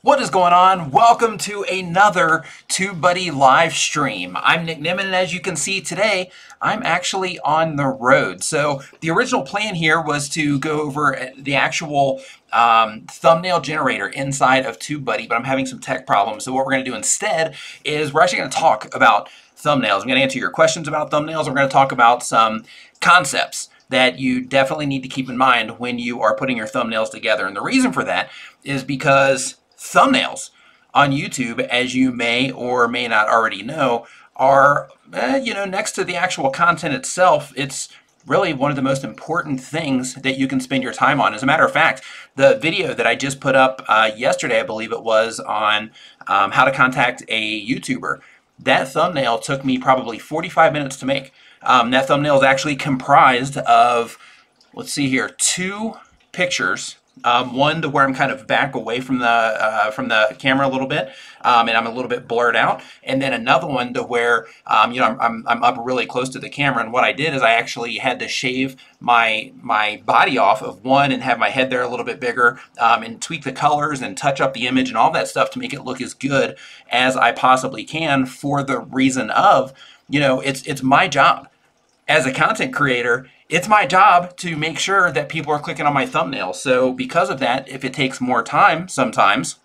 What is going on? Welcome to another TubeBuddy live stream. I'm Nick Nimmin, and as you can see today, I'm actually on the road. So the original plan here was to go over the actual thumbnail generator inside of TubeBuddy, but I'm having some tech problems. So what we're going to do instead is we're actually going to talk about thumbnails. I'm going to answer your questions about thumbnails. We're going to talk about some concepts that you definitely need to keep in mind when you are putting your thumbnails together. And the reason for that is because thumbnails on YouTube, as you may or may not already know, are, next to the actual content itself, it's really one of the most important things that you can spend your time on. As a matter of fact, the video that I just put up yesterday, I believe it was, on how to contact a YouTuber, that thumbnail took me probably 45 minutes to make. That thumbnail is actually comprised of, let's see here, two pictures. One to where I'm kind of back away from the camera a little bit, and I'm a little bit blurred out, and then another one to where I'm up really close to the camera. And what I did is I actually had to shave my body off of one and have my head there a little bit bigger, and tweak the colors and touch up the image and all that stuff to make it look as good as I possibly can, for the reason of, it's my job as a content creator. It's my job to make sure that people are clicking on my thumbnail. So because of that, if it takes more time sometimes,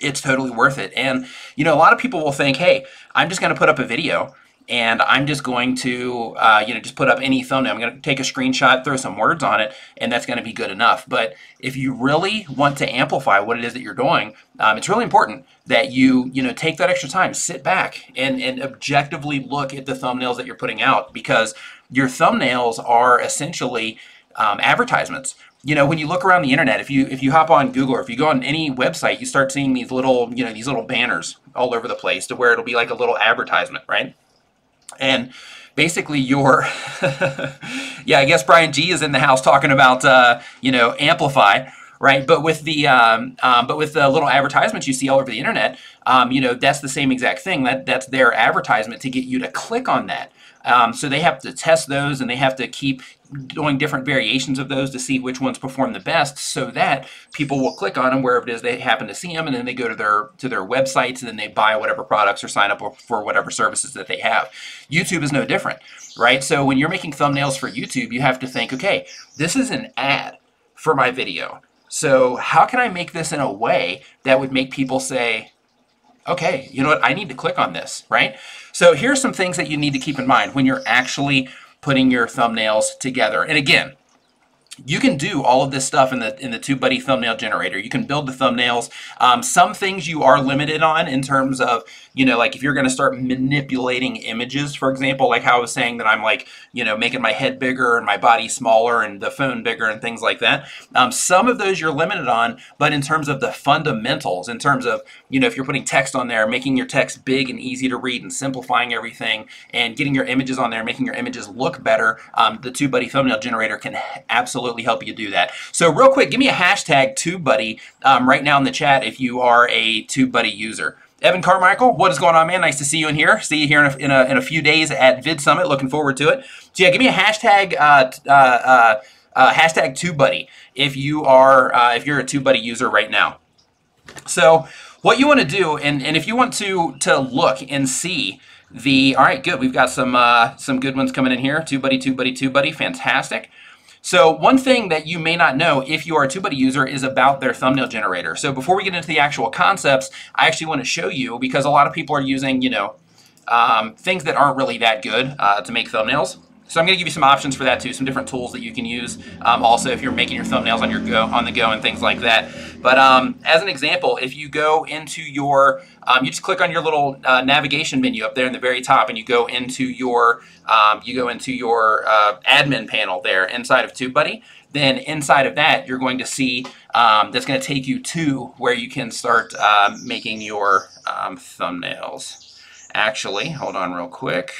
it's totally worth it. And, a lot of people will think, hey, I'm just going to put up a video and I'm just going to, just put up any thumbnail. I'm going to take a screenshot, throw some words on it, and that's going to be good enough. But if you really want to amplify what it is that you're doing, it's really important that you take that extra time, sit back and objectively look at the thumbnails that you're putting out, because your thumbnails are essentially advertisements. When you look around the internet, if you hop on Google or if you go on any website, you start seeing these little, these little banners all over the place, to where it'll be like a little advertisement, right? And basically your, yeah, I guess Brian G is in the house talking about, amplify, right? But with the little advertisements you see all over the internet, that's the same exact thing. That's their advertisement to get you to click on that. So they have to test those, and they have to keep doing different variations of those to see which ones perform the best, so that people will click on them wherever it is they happen to see them, and then they go to their websites, and then they buy whatever products or sign up for whatever services that they have. YouTube is no different, right? So when you're making thumbnails for YouTube, you have to think, okay, this is an ad for my video. So how can I make this in a way that would make people say, okay, you know what, I need to click on this, right? So here's some things that you need to keep in mind when you're actually putting your thumbnails together. And again, you can do all of this stuff in the TubeBuddy Thumbnail Generator. You can build the thumbnails. Some things you are limited on in terms of, like if you're going to start manipulating images, for example, like how I was saying that I'm like, making my head bigger and my body smaller and the phone bigger and things like that. Some of those you're limited on, but in terms of the fundamentals, in terms of, if you're putting text on there, making your text big and easy to read and simplifying everything and getting your images on there, making your images look better, the TubeBuddy Thumbnail Generator can absolutely help you do that. So real quick, give me a hashtag TubeBuddy right now in the chat if you are a TubeBuddy user. Evan Carmichael, what is going on, man? Nice to see you in here. See you here in a few days at Vid Summit. Looking forward to it. So yeah, give me a hashtag hashtag TubeBuddy if you're a TubeBuddy user right now. So what you want to do, and if you want to look and see all right, good. We've got some good ones coming in here. TubeBuddy, TubeBuddy, TubeBuddy, fantastic. So one thing that you may not know if you are a TubeBuddy user is about their thumbnail generator. So before we get into the actual concepts, I actually want to show you, because a lot of people are using, things that aren't really that good to make thumbnails. So I'm going to give you some options for that too, some different tools that you can use. Also, if you're making your thumbnails on the go and things like that. But as an example, if you go into your, you just click on your little navigation menu up there in the very top, and you go into your admin panel there inside of TubeBuddy. Then inside of that, you're going to see that's going to take you to where you can start making your thumbnails. Actually, hold on real quick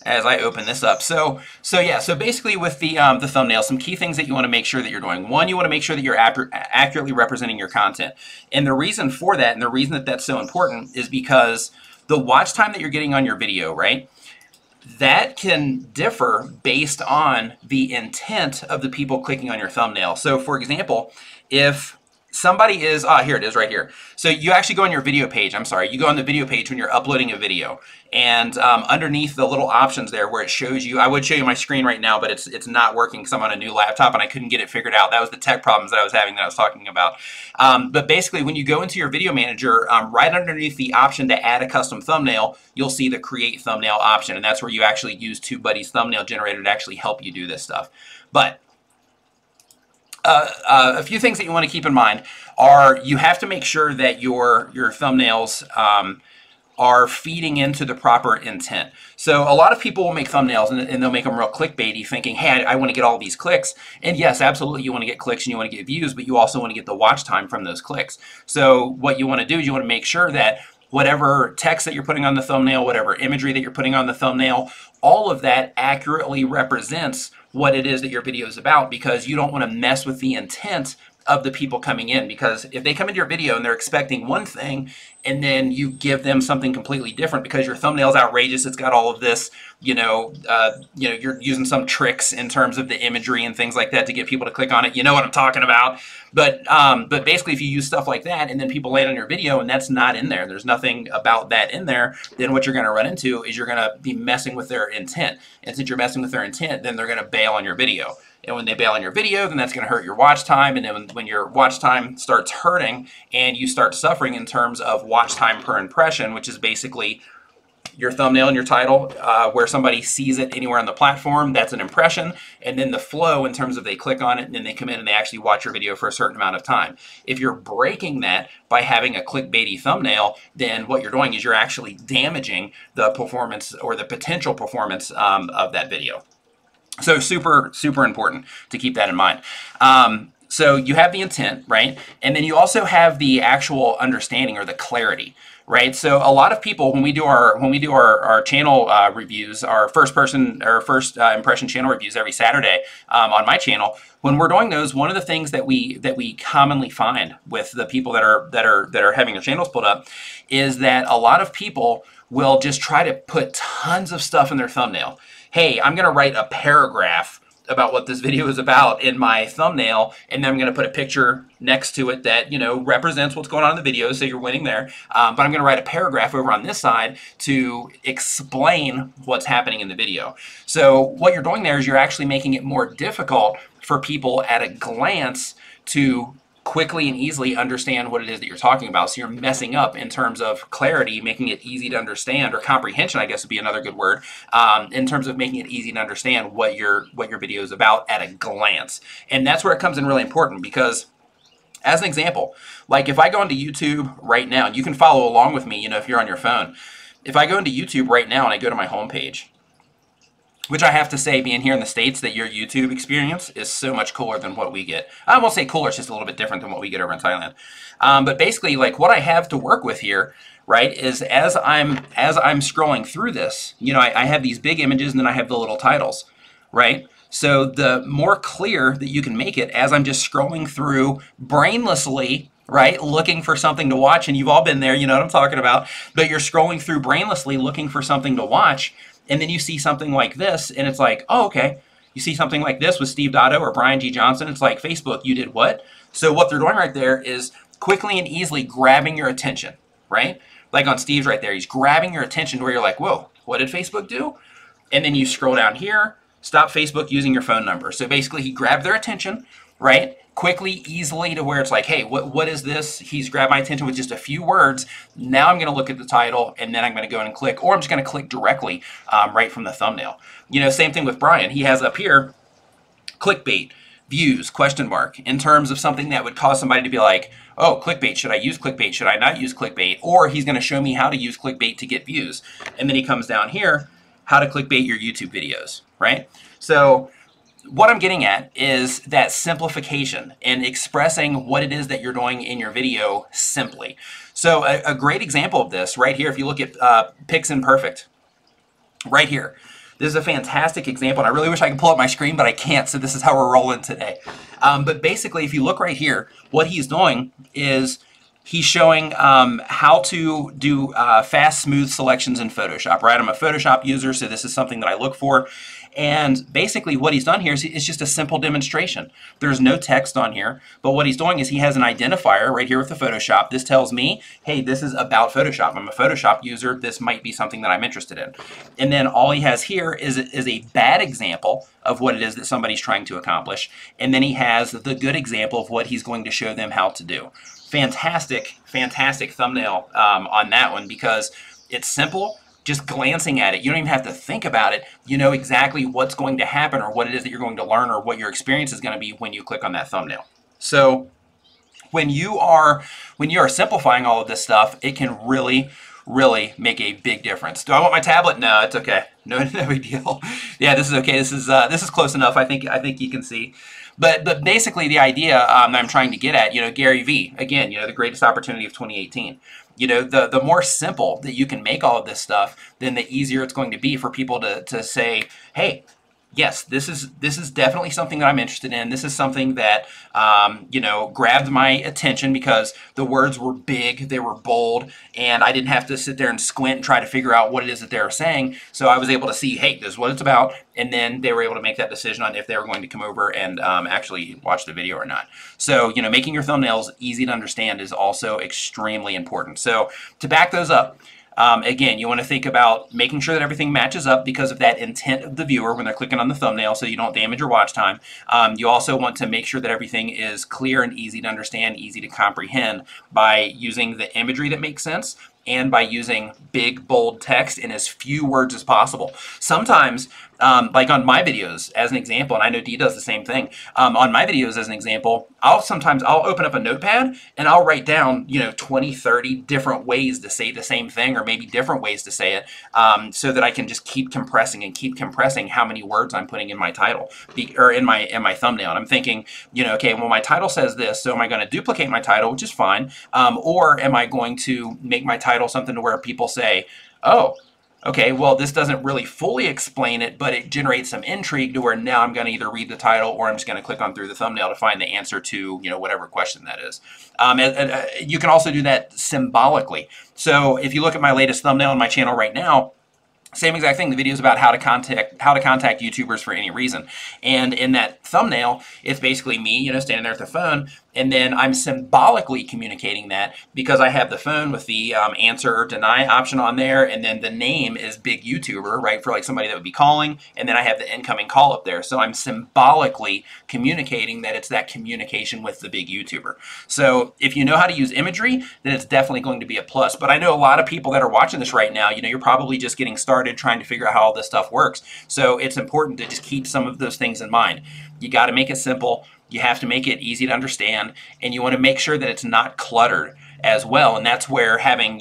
as I open this up. So basically with the thumbnail, some key things that you want to make sure that you're doing. One, you want to make sure that you're accurately representing your content. And the reason for that, and the reason that that's so important, is because the watch time that you're getting on your video, right? That can differ based on the intent of the people clicking on your thumbnail. So for example, if somebody is, ah, here it is right here. So you actually go on your video page, I'm sorry, you go on the video page when you're uploading a video, and underneath the little options there where it shows you, I would show you my screen right now, but it's not working because I'm on a new laptop and I couldn't get it figured out. That was the tech problems that I was having that I was talking about. But basically when you go into your video manager, right underneath the option to add a custom thumbnail, you'll see the create thumbnail option, and that's where you actually use TubeBuddy's thumbnail generator to actually help you do this stuff. But a few things that you want to keep in mind are you have to make sure that your thumbnails are feeding into the proper intent. So a lot of people will make thumbnails and they'll make them real clickbaity, thinking, hey, I want to get all these clicks. And yes, absolutely, you want to get clicks and you want to get views, but you also want to get the watch time from those clicks. So what you want to do is you want to make sure that whatever text that you're putting on the thumbnail, whatever imagery that you're putting on the thumbnail, all of that accurately represents what it is that your video is about, because you don't want to mess with the intent of the people coming in. Because if they come into your video and they're expecting one thing and then you give them something completely different because your thumbnail's outrageous, it's got all of this, you're using some tricks in terms of the imagery and things like that to get people to click on it. You know what I'm talking about. But basically, if you use stuff like that and then people land on your video and that's not in there, there's nothing about that in there, then what you're going to run into is you're going to be messing with their intent. And since you're messing with their intent, then they're going to bail on your video. And when they bail on your video, then that's going to hurt your watch time. And then when your watch time starts hurting and you start suffering in terms of watch time per impression, which is basically your thumbnail and your title, where somebody sees it anywhere on the platform, that's an impression. And then the flow in terms of they click on it and then they come in and they actually watch your video for a certain amount of time. If you're breaking that by having a clickbaity thumbnail, then what you're doing is you're actually damaging the performance or the potential performance of that video. So super, super important to keep that in mind. So you have the intent, right? And then you also have the actual understanding or the clarity, right? So a lot of people, when we do our channel reviews, our first impression channel reviews every Saturday on my channel, when we're doing those, one of the things that we commonly find with the people that are having their channels pulled up is that a lot of people will just try to put tons of stuff in their thumbnail. Hey, I'm going to write a paragraph about what this video is about in my thumbnail, and then I'm going to put a picture next to it that, represents what's going on in the video, so you're winning there. But I'm going to write a paragraph over on this side to explain what's happening in the video. So what you're doing there is you're actually making it more difficult for people at a glance to quickly and easily understand what it is that you're talking about. So you're messing up in terms of clarity, making it easy to understand, or comprehension, I guess would be another good word, in terms of making it easy to understand what your video is about at a glance. And that's where it comes in really important, because as an example, like if I go into YouTube right now, and you can follow along with me, if you're on your phone. If I go into YouTube right now and I go to my homepage, which I have to say, being here in the States, that your YouTube experience is so much cooler than what we get. I won't say cooler, it's just a little bit different than what we get over in Thailand. But basically, like what I have to work with here, right, is as I'm scrolling through this, I have these big images and then I have the little titles, right? So the more clear that you can make it as I'm just scrolling through brainlessly, right, looking for something to watch, and you've all been there, you know what I'm talking about, but you're scrolling through brainlessly looking for something to watch, and then you see something like this, and it's like, oh, okay. You see something like this with Steve Dotto or Brian G. Johnson, it's like, Facebook, you did what? So what they're doing right there is quickly and easily grabbing your attention, right? Like on Steve's right there, he's grabbing your attention to where you're like, whoa, what did Facebook do? And then you scroll down here, stop Facebook using your phone number. So basically he grabbed their attention, right? Quickly, easily, to where it's like, hey, what is this? He's grabbed my attention with just a few words. Now I'm going to look at the title, and then I'm going to go in and click, or I'm just going to click directly right from the thumbnail. Same thing with Brian. He has up here, clickbait, views, question mark, in terms of something that would cause somebody to be like, oh, clickbait, should I use clickbait? Should I not use clickbait? Or he's going to show me how to use clickbait to get views. And then he comes down here, how to clickbait your YouTube videos, right? So what I'm getting at is that simplification and expressing what it is that you're doing in your video simply. So a great example of this right here, if you look at Piximperfect, right here. This is a fantastic example, and I really wish I could pull up my screen, but I can't, so this is how we're rolling today. But basically, if you look right here, what he's doing is he's showing how to do fast, smooth selections in Photoshop, right? I'm a Photoshop user, so this is something that I look for. And basically what he's done here is just a simple demonstration. There's no text on here, but what he's doing is he has an identifier right here with the Photoshop. This tells me, hey, this is about Photoshop. I'm a Photoshop user. This might be something that I'm interested in. And then all he has here is a bad example of what it is that somebody's trying to accomplish. And then he has the good example of what he's going to show them how to do. Fantastic, fantastic thumbnail on that one, because it's simple. Just glancing at it, you don't even have to think about it. You know exactly what's going to happen or what it is that you're going to learn or what your experience is going to be when you click on that thumbnail. So when you are simplifying all of this stuff, it can really make a big difference. Do I want my tablet? No, it's okay. No big deal. Yeah, this is okay. This is close enough. I think you can see. But basically the idea that I'm trying to get at, Gary Vee, again, the greatest opportunity of 2018. The more simple that you can make all of this stuff, then the easier it's going to be for people to say, hey, yes, this is definitely something that I'm interested in. This is something that, grabbed my attention because the words were big, they were bold, and I didn't have to sit there and squint and try to figure out what it is that they were saying. So I was able to see, hey, this is what it's about, and then they were able to make that decision on if they were going to come over and actually watch the video or not. So, making your thumbnails easy to understand is also extremely important. So to back those up, again, you want to think about making sure that everything matches up because of that intent of the viewer when they're clicking on the thumbnail, so you don't damage your watch time. You also want to make sure that everything is clear and easy to understand, easy to comprehend by using the imagery that makes sense and by using big, bold text in as few words as possible. Sometimes, like on my videos, as an example, and I know Dee does the same thing, on my videos, as an example, I'll open up a notepad and I'll write down, 20, 30 different ways to say the same thing, or maybe different ways to say it, so that I can just keep compressing how many words I'm putting in my title, or in my thumbnail. And I'm thinking, okay, well, my title says this, so am I going to duplicate my title, which is fine, or am I going to make my title something to where people say, oh, okay, well, this doesn't really fully explain it, but it generates some intrigue to where now I'm going to either read the title or I'm just going to click on through the thumbnail to find the answer to, whatever question that is. You can also do that symbolically. So if you look at my latest thumbnail on my channel right now, same exact thing. The video is about how to contact YouTubers for any reason. And in that thumbnail, it's basically me, standing there at the phone, and then I'm symbolically communicating that because I have the phone with the answer or deny option on there, and then the name is big YouTuber, right, for like somebody that would be calling, and then I have the incoming call up there. So I'm symbolically communicating that it's that communication with the big YouTuber. So if you know how to use imagery, then it's definitely going to be a plus. But I know a lot of people that are watching this right now, you're probably just getting started trying to figure out how all this stuff works. So it's important to just keep some of those things in mind. You got to make it simple. You have to make it easy to understand, and you want to make sure that it's not cluttered as well. And that's where having,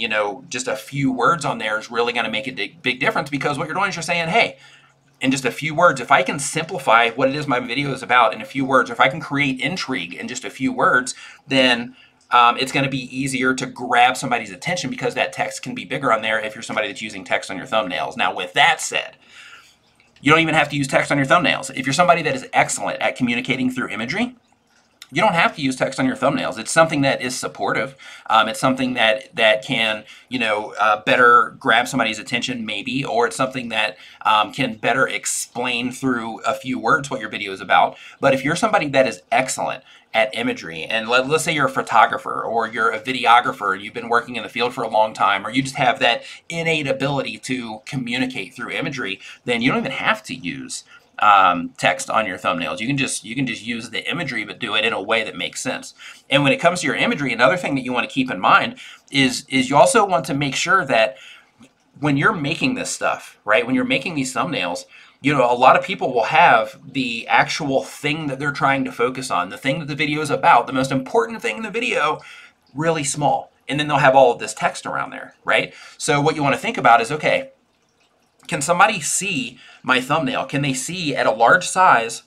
just a few words on there is really going to make a big difference, because what you're doing is you're saying, hey, in just a few words, if I can simplify what it is my video is about in a few words, or if I can create intrigue in just a few words, then it's going to be easier to grab somebody's attention because that text can be bigger on there if you're somebody that's using text on your thumbnails. Now, with that said, you don't even have to use text on your thumbnails. If you're somebody that is excellent at communicating through imagery, you don't have to use text on your thumbnails. It's something that is supportive. It's something that can, better grab somebody's attention maybe, or it's something that can better explain through a few words what your video is about. But if you're somebody that is excellent at imagery, and let's say you're a photographer or you're a videographer and you've been working in the field for a long time, or you just have that innate ability to communicate through imagery, then you don't even have to use text on your thumbnails. You can just use the imagery, but do it in a way that makes sense. And when it comes to your imagery, another thing that you want to keep in mind is you also want to make sure that when you're making this stuff, right, when you're making these thumbnails, a lot of people will have the actual thing that they're trying to focus on, the thing that the video is about, the most important thing in the video, really small. And then they'll have all of this text around there, right? So what you want to think about is, okay, can somebody see my thumbnail? Can they see at a large size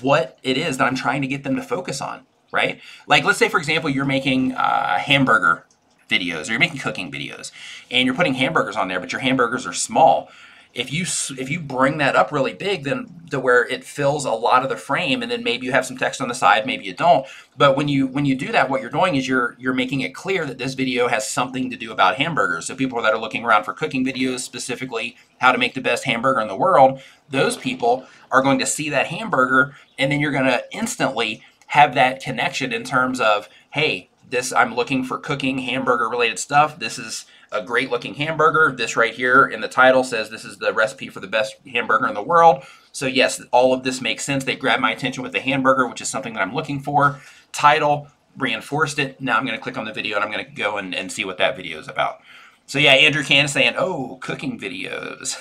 what it is that I'm trying to get them to focus on, right? Like, let's say, for example, you're making hamburger videos, or you're making cooking videos, and you're putting hamburgers on there, but your hamburgers are small. if you bring that up really big, then to where it fills a lot of the frame, and then maybe you have some text on the side, maybe you don't. But when you do that, what you're doing is you're making it clear that this video has something to do about hamburgers. So people that are looking around for cooking videos, specifically how to make the best hamburger in the world, those people are going to see that hamburger, and then you're going to instantly have that connection in terms of, hey, this, I'm looking for cooking hamburger related stuff. This is a great looking hamburger. This right here in the title says this is the recipe for the best hamburger in the world. So yes, all of this makes sense. They grabbed my attention with the hamburger, which is something that I'm looking for. Title reinforced it. Now I'm going to click on the video and I'm going to go and see what that video is about. So yeah, Andrew Can is saying, oh, cooking videos.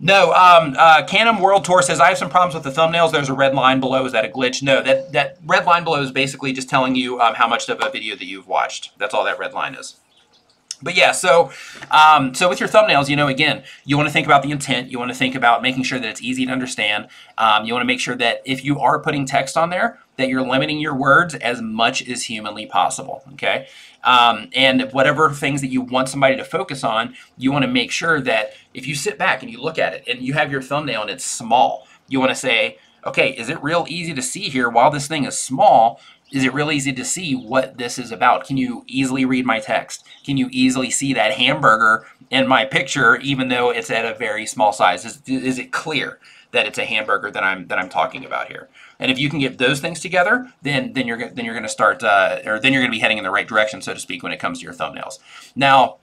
No, Canem World Tour says, I have some problems with the thumbnails. There's a red line below. Is that a glitch? No, that red line below is basically just telling you how much of a video that you've watched. That's all that red line is. But yeah, so with your thumbnails, you know, again, you want to think about the intent. You want to think about making sure that it's easy to understand. You want to make sure that if you are putting text on there, that you're limiting your words as much as humanly possible, okay? And whatever things that you want somebody to focus on, you want to make sure that if you sit back and you look at it and you have your thumbnail and it's small, you want to say, okay, is it real easy to see here while this thing is small? Is it real easy to see what this is about? Can you easily read my text? Can you easily see that hamburger in my picture, even though it's at a very small size? Is it clear that it's a hamburger that I'm talking about here? And if you can get those things together, then you're going to start, or then you're going to be heading in the right direction, so to speak, when it comes to your thumbnails. Now,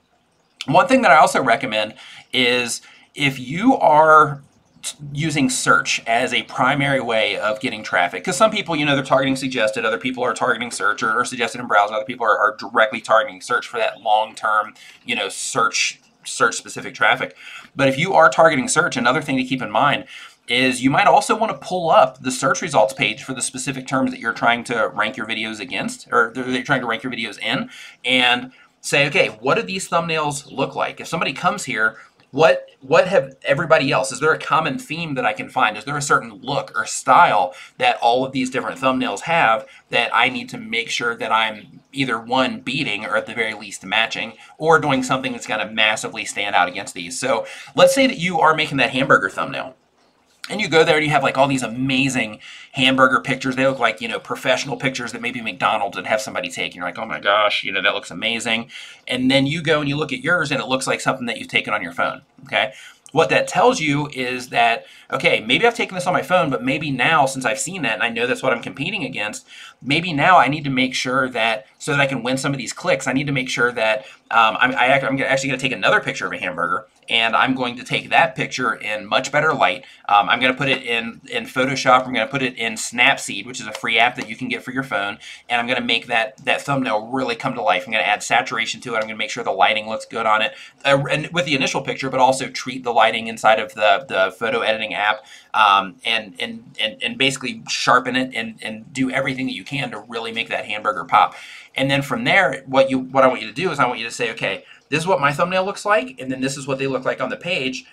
one thing that I also recommend is if you are using search as a primary way of getting traffic, because some people, you know, they're targeting suggested, other people are targeting search or suggested in browser, other people are directly targeting search for that long-term, you know, search specific traffic. But if you are targeting search, another thing to keep in mind is you might also want to pull up the search results page for the specific terms that you're trying to rank your videos against, or that you're trying to rank your videos in, and say, okay, what do these thumbnails look like? If somebody comes here, what have everybody else? Is there a common theme that I can find? Is there a certain look or style that all of these different thumbnails have that I need to make sure that I'm either one, beating, or at the very least matching, or doing something that's going to massively stand out against these? So let's say that you are making that hamburger thumbnail. And you go there and you have like all these amazing hamburger pictures. They look like, you know, professional pictures that maybe McDonald's would have somebody take. And you're like, oh my gosh, you know, that looks amazing. And then you go and you look at yours and it looks like something that you've taken on your phone, okay? What that tells you is that, okay, maybe I've taken this on my phone, but maybe now, since I've seen that and I know that's what I'm competing against, maybe now I need to make sure that, so that I can win some of these clicks, I need to make sure that I'm actually going to take another picture of a hamburger, and I'm going to take that picture in much better light. I'm going to put it in Photoshop. I'm going to put it in Snapseed, which is a free app that you can get for your phone, and I'm going to make that thumbnail really come to life. I'm going to add saturation to it. I'm going to make sure the lighting looks good on it, and with the initial picture, but also treat the lighting inside of the photo editing app, and basically sharpen it and do everything that you can to really make that hamburger pop. And then from there, what I want you to do is I want you to say, okay, this is what my thumbnail looks like, and then this is what they look like on the page,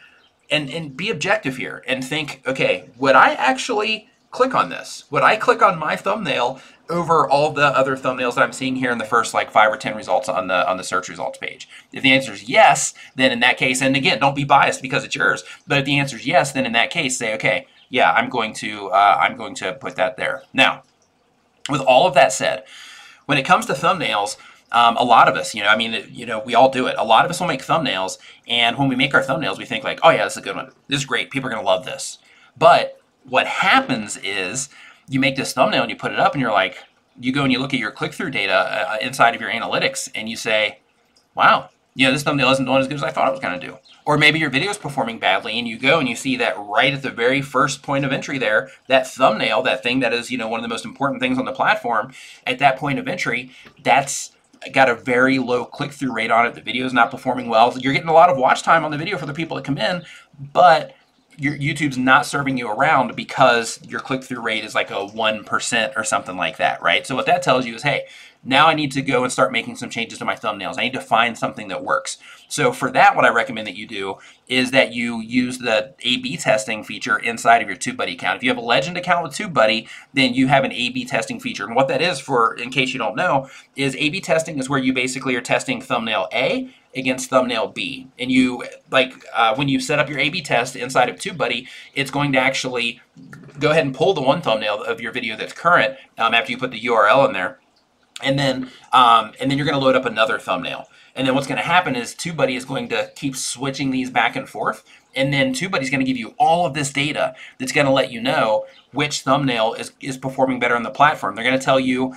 and be objective here and think, okay, would I actually click on this? Would I click on my thumbnail over all the other thumbnails that I'm seeing here in the first like 5 or 10 results on the search results page? If the answer is yes, then in that case, and again, don't be biased because it's yours, but if the answer is yes, then in that case, say, okay, yeah, I'm going to put that there. Now, with all of that said, when it comes to thumbnails, a lot of us, I mean, we all do it. A lot of us will make thumbnails, and when we make our thumbnails, we think like, oh yeah, this is a good one. This is great. People are going to love this. But what happens is you make this thumbnail and you put it up and you're like, you go and you look at your click-through data inside of your analytics and you say, wow, this thumbnail isn't doing as good as I thought it was going to do. Or maybe your video is performing badly and you go and you see that right at the very first point of entry there, that thumbnail, that thing that is, one of the most important things on the platform, at that point of entry, that's got a very low click-through rate on it. The video is not performing well. You're getting a lot of watch time on the video for the people that come in, but your YouTube's not serving you around because your click-through rate is like a 1% or something like that, right? So what that tells you is, hey, now I need to go and start making some changes to my thumbnails. I need to find something that works. So for that, what I recommend that you do is that you use the A/B testing feature inside of your TubeBuddy account. If you have a Legend account with TubeBuddy, then you have an A/B testing feature. And what that is, for, in case you don't know, is A/B testing is where you basically are testing thumbnail A against thumbnail B. And you, when you set up your A/B test inside of TubeBuddy, it's going to actually go ahead and pull the one thumbnail of your video that's current after you put the URL in there. And then you're going to load up another thumbnail. And then what's going to happen is TubeBuddy is going to keep switching these back and forth. And then TubeBuddy is going to give you all of this data that's going to let you know which thumbnail is performing better on the platform. They're going to tell you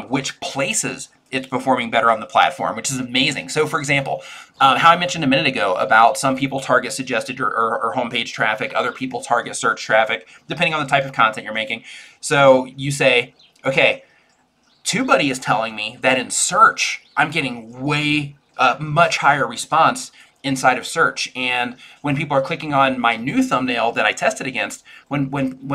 which places it's performing better on the platform, which is amazing. So for example, how I mentioned a minute ago about some people target suggested or homepage traffic, other people target search traffic, depending on the type of content you're making. So you say, okay, TubeBuddy is telling me that in search, I'm getting much higher response inside of search. And when people are clicking on my new thumbnail that I tested against, when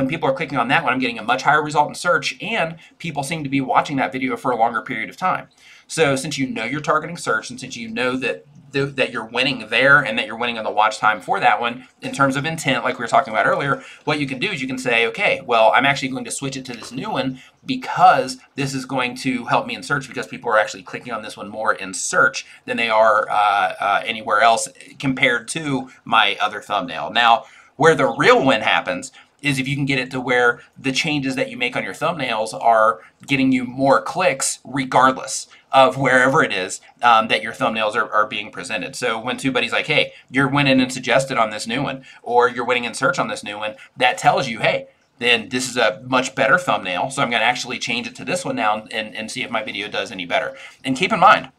people are clicking on that one, I'm getting a much higher result in search, and people seem to be watching that video for a longer period of time. So since you know you're targeting search, and since you know that you're winning there and that you're winning on the watch time for that one, in terms of intent, like we were talking about earlier, what you can do is you can say, okay, well, I'm actually going to switch it to this new one because this is going to help me in search, because people are actually clicking on this one more in search than they are anywhere else compared to my other thumbnail. Now, where the real win happens is if you can get it to where the changes that you make on your thumbnails are getting you more clicks regardless of wherever it is that your thumbnails are being presented. So when TubeBuddy's like, hey, you're winning in suggested on this new one, or you're winning in search on this new one, that tells you, hey, then this is a much better thumbnail, so I'm going to actually change it to this one now and see if my video does any better. And keep in mind,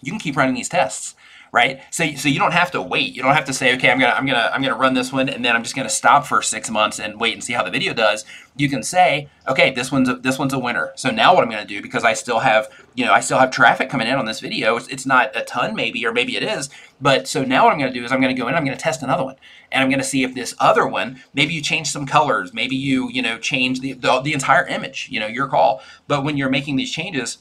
you can keep running these tests, right? So you don't have to wait. You don't have to say, okay, I'm gonna run this one and then I'm just gonna stop for 6 months and wait and see how the video does. You can say, okay, this one's a winner. So now what I'm gonna do, because I still have traffic coming in on this video. It's not a ton, maybe, or maybe it is. But so now what I'm gonna do is I'm gonna go in, I'm gonna test another one, and I'm gonna see if this other one, maybe you change some colors, maybe you change the entire image. Your call. But when you're making these changes,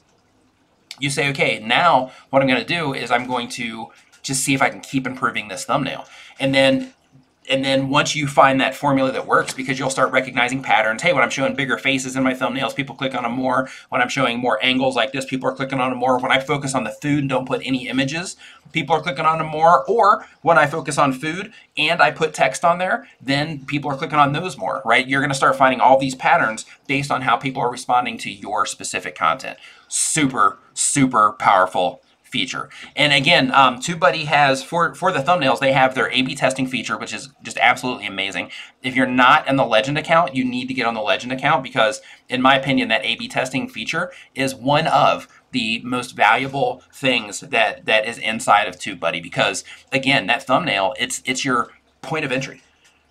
you say, okay, now what I'm going to do is I'm going to just see if I can keep improving this thumbnail. And then once you find that formula that works, because you'll start recognizing patterns. Hey, when I'm showing bigger faces in my thumbnails, people click on them more. When I'm showing more angles like this, people are clicking on them more. When I focus on the food and don't put any images, people are clicking on them more. Or when I focus on food and I put text on there, then people are clicking on those more, right? You're going to start finding all these patterns based on how people are responding to your specific content. Super, super powerful feature. And again, TubeBuddy has, for the thumbnails, they have their A/B testing feature, which is just absolutely amazing. If you're not in the Legend account, you need to get on the Legend account, because in my opinion, that A/B testing feature is one of the most valuable things that is inside of TubeBuddy, because again, that thumbnail, it's your point of entry,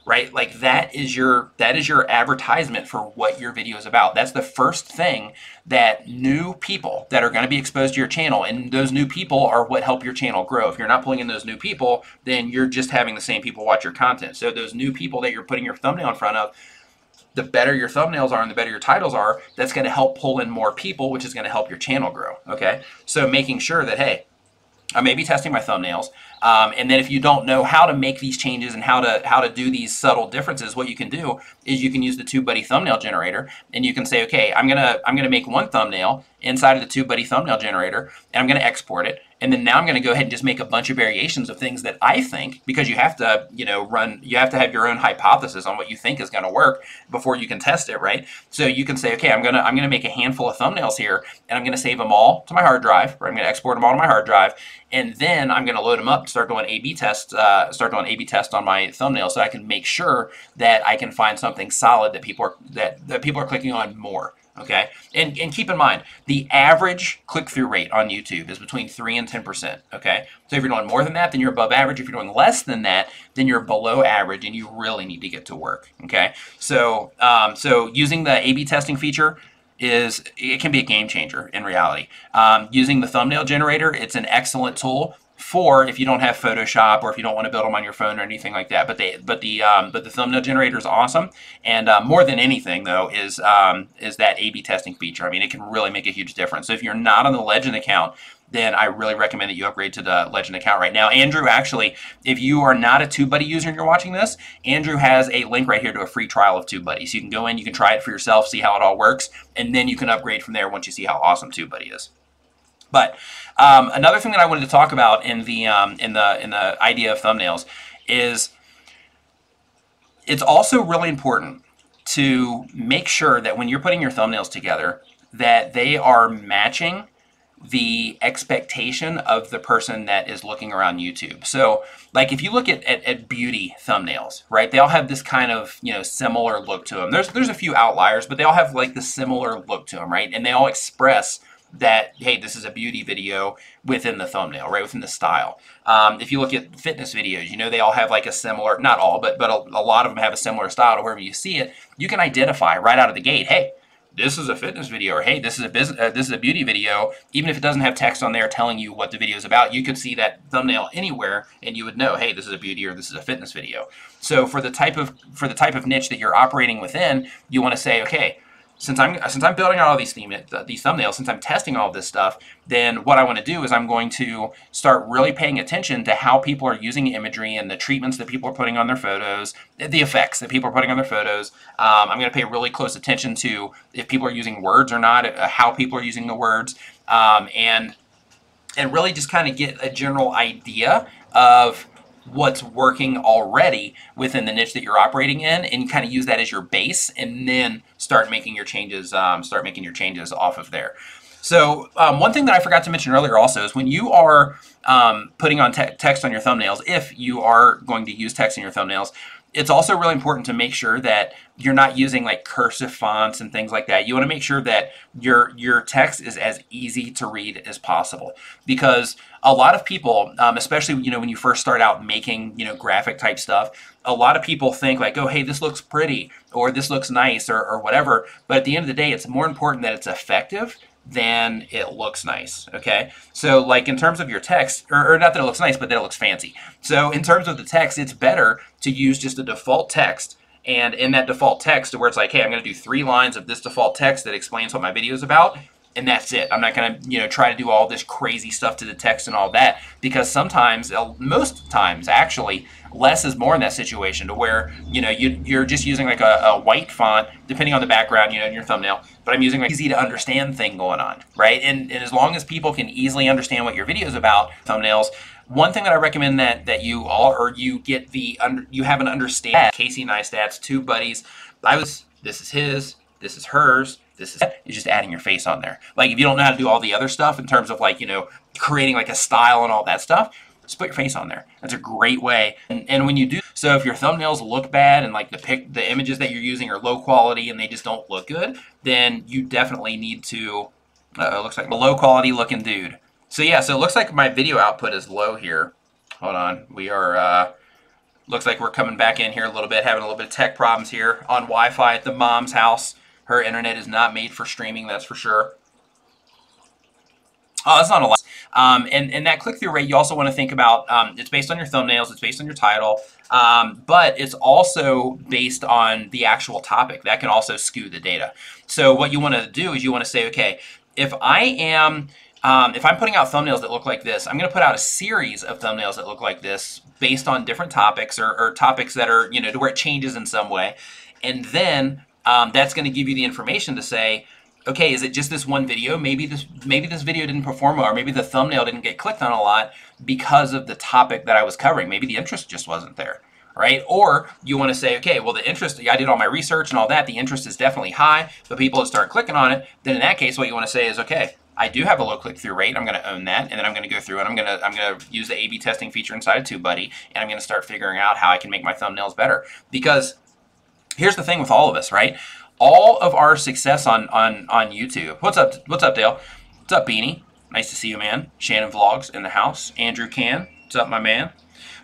right? Like that is your advertisement for what your video is about. That's the first thing that new people that are going to be exposed to your channel, and those new people are what help your channel grow. If you're not pulling in those new people, then you're just having the same people watch your content. So those new people that you're putting your thumbnail in front of, the better your thumbnails are and the better your titles are, that's going to help pull in more people, which is going to help your channel grow. Okay, so making sure that, hey, I may be testing my thumbnails, and then if you don't know how to make these changes and how to do these subtle differences, what you can do is you can use the TubeBuddy Thumbnail Generator, and you can say, okay, I'm gonna make one thumbnail inside of the TubeBuddy Thumbnail Generator, and I'm gonna export it, and then now I'm gonna go ahead and just make a bunch of variations of things that I think, because you have to you have to have your own hypothesis on what you think is gonna work before you can test it, right? So you can say, okay, I'm gonna make a handful of thumbnails here, and I'm gonna save them all to my hard drive, or I'm gonna export them all to my hard drive, and then I'm gonna load them up, start doing A/B tests, on my thumbnail, so I can make sure that I can find something solid that people are clicking on more. Okay, and keep in mind, the average click-through rate on YouTube is between 3 and 10%. Okay, so if you're doing more than that, then you're above average. If you're doing less than that, then you're below average, and you really need to get to work. Okay, so using the A/B testing feature, is it can be a game changer in reality. Using the thumbnail generator, it's an excellent tool for if you don't have Photoshop or if you don't want to build them on your phone or anything like that. But the thumbnail generator is awesome, and more than anything though is that A/B testing feature. I mean, it can really make a huge difference. So if you're not on the Legend account, then I really recommend that you upgrade to the Legend account right now. Andrew, actually, if you are not a TubeBuddy user and you're watching this, Andrew has a link right here to a free trial of TubeBuddy. So you can go in, you can try it for yourself, see how it all works, and then you can upgrade from there once you see how awesome TubeBuddy is. But another thing that I wanted to talk about in the idea of thumbnails is it's also really important to make sure that when you're putting your thumbnails together that they are matching the expectation of the person that is looking around YouTube. So like if you look at beauty thumbnails, right, they all have this kind of, you know, similar look to them. There's a few outliers, but they all have like the similar look to them, right? And they all express that, hey, this is a beauty video within the thumbnail, right, within the style. If you look at fitness videos, you know, they all have like a similar, not all, but a lot of them have a similar style to wherever you see it. You can identify right out of the gate, hey, this is a fitness video, or hey, this is a beauty video. Even if it doesn't have text on there telling you what the video is about, you could see that thumbnail anywhere and you would know, hey, this is a beauty or this is a fitness video. So for the type of niche that you're operating within, you want to say, okay, since I'm building out all these thumbnails, since I'm testing all of this stuff, then what I want to do is I'm going to start really paying attention to how people are using imagery and the treatments that people are putting on their photos, the effects that people are putting on their photos. I'm going to pay really close attention to if people are using words or not, how people are using the words, and really just kind of get a general idea of what's working already within the niche that you're operating in, and kind of use that as your base, and then start making your changes. Off of there. So one thing that I forgot to mention earlier also is when you are putting on text on your thumbnails, if you are going to use text in your thumbnails, it's also really important to make sure that you're not using like cursive fonts and things like that. You want to make sure that your text is as easy to read as possible, because a lot of people, especially, you know, when you first start out making, you know, graphic type stuff, a lot of people think like, oh, hey, this looks pretty or this looks nice or whatever. But at the end of the day, it's more important that it's effective than it looks nice, okay? So like in terms of your text, or not that it looks nice, but that it looks fancy. So in terms of the text, it's better to use just a default text, and in that default text where it's like, hey, I'm gonna do 3 lines of this default text that explains what my video is about, and that's it. I'm not gonna, you know, try to do all this crazy stuff to the text and all that, because sometimes, most times actually, less is more in that situation, to where, you know, you're just using like a white font, depending on the background, you know, in your thumbnail, but I'm using like easy to understand thing going on, right? And as long as people can easily understand what your video is about, thumbnails, one thing that I recommend that you have an understanding. Casey Neistat's TubeBuddies. This is his, this is hers, this is just adding your face on there. Like if you don't know how to do all the other stuff in terms of like, you know, creating like a style and all that stuff, just put your face on there. That's a great way. And when you do, so if your thumbnails look bad and like the images that you're using are low quality and they just don't look good, then you definitely need to, it looks like a low quality looking dude. So yeah, so it looks like my video output is low here. Hold on, we are, looks like we're coming back in here a little bit, having a little bit of tech problems here on Wi-Fi at the mom's house. Her internet is not made for streaming, that's for sure. Oh, that's not a lot. And that click-through rate, you also want to think about, it's based on your thumbnails, it's based on your title, but it's also based on the actual topic. That can also skew the data. So what you want to do is you want to say, okay, if I'm putting out thumbnails that look like this, I'm going to put out a series of thumbnails that look like this based on different topics or topics that are, you know, to where it changes in some way. And then that's going to give you the information to say, okay, is it just this one video? Maybe this video didn't perform well, or maybe the thumbnail didn't get clicked on a lot because of the topic that I was covering. Maybe the interest just wasn't there, right? Or you want to say, okay, well, the interest, I did all my research and all that, the interest is definitely high, but people start clicking on it. Then in that case, what you want to say is, okay, I do have a low click-through rate. I'm going to own that, and then I'm going to go through and I'm going to use the A/B testing feature inside of TubeBuddy, and I'm going to start figuring out how I can make my thumbnails better. Because here's the thing with all of us, right? All of our success on YouTube. What's up, Dale? What's up, Beanie? Nice to see you, man. Shannon Vlogs in the house. Andrew Can. What's up, my man?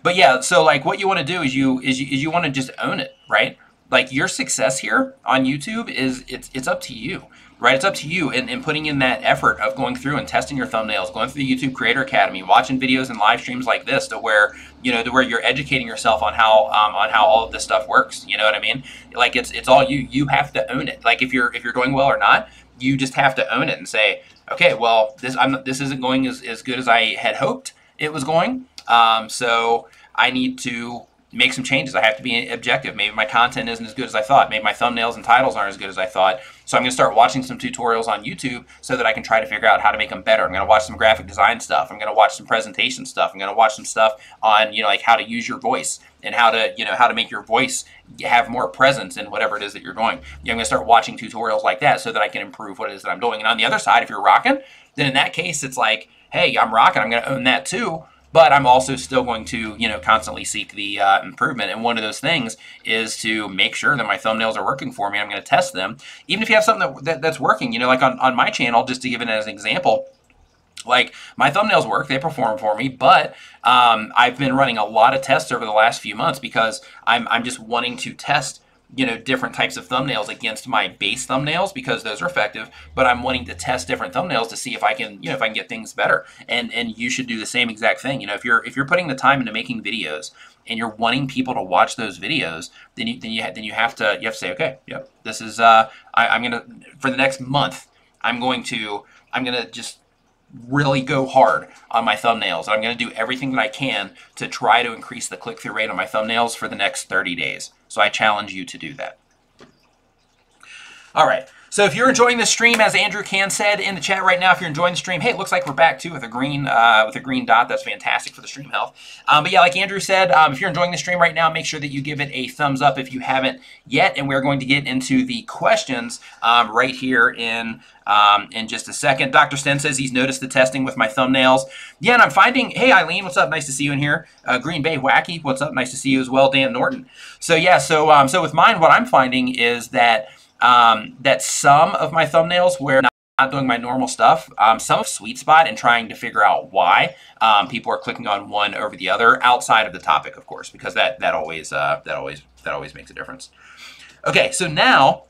But yeah, so like what you want to do is you want to just own it, right? Like your success here on YouTube is it's up to you. right? It's up to you in putting in that effort of going through and testing your thumbnails, going through the YouTube Creator Academy, watching videos and live streams like this to where, you know, to where you're educating yourself on how all of this stuff works. You know what I mean? Like it's all you. You have to own it. Like if you're doing well or not, you just have to own it and say, okay, well, this isn't going as good as I had hoped it was going. So I need to make some changes. I have to be objective. Maybe my content isn't as good as I thought. Maybe my thumbnails and titles aren't as good as I thought. So I'm going to start watching some tutorials on YouTube so that I can try to figure out how to make them better. I'm going to watch some graphic design stuff. I'm going to watch some presentation stuff. I'm going to watch some stuff on, you know, like how to use your voice and how to, you know, how to make your voice have more presence in whatever it is that you're doing. You know, I'm going to start watching tutorials like that so that I can improve what it is that I'm doing. And on the other side, if you're rocking, then in that case, it's like, hey, I'm rocking. I'm going to own that too. But I'm also still going to, you know, constantly seek the improvement. And one of those things is to make sure that my thumbnails are working for me. I'm going to test them. Even if you have something that's working, you know, like on my channel, just to give it as an example, like my thumbnails work, they perform for me, but I've been running a lot of tests over the last few months because I'm just wanting to test, you know, different types of thumbnails against my base thumbnails because those are effective, but I'm wanting to test different thumbnails to see if I can, you know, if I can get things better. And you should do the same exact thing. You know, if you're putting the time into making videos and you're wanting people to watch those videos, then you have to say, okay, yep, this is I'm gonna, for the next month, I'm gonna just really go hard on my thumbnails. I'm going to do everything that I can to try to increase the click-through rate on my thumbnails for the next 30 days. So I challenge you to do that. All right. So if you're enjoying this stream, as Andrew Can said in the chat right now, if you're enjoying the stream, hey, it looks like we're back too with a green dot. That's fantastic for the stream health. But yeah, like Andrew said, if you're enjoying the stream right now, make sure that you give it a thumbs up if you haven't yet. And we're going to get into the questions right here in just a second. Dr. Sten says he's noticed the testing with my thumbnails. Yeah, and I'm finding, hey, Eileen, what's up? Nice to see you in here. Green Bay Wacky, what's up? Nice to see you as well. Dan Norton. So yeah, so with mine, what I'm finding is that that some of my thumbnails where not doing my normal stuff, some of sweet spot and trying to figure out why people are clicking on one over the other outside of the topic, of course, because that always makes a difference. Okay, so now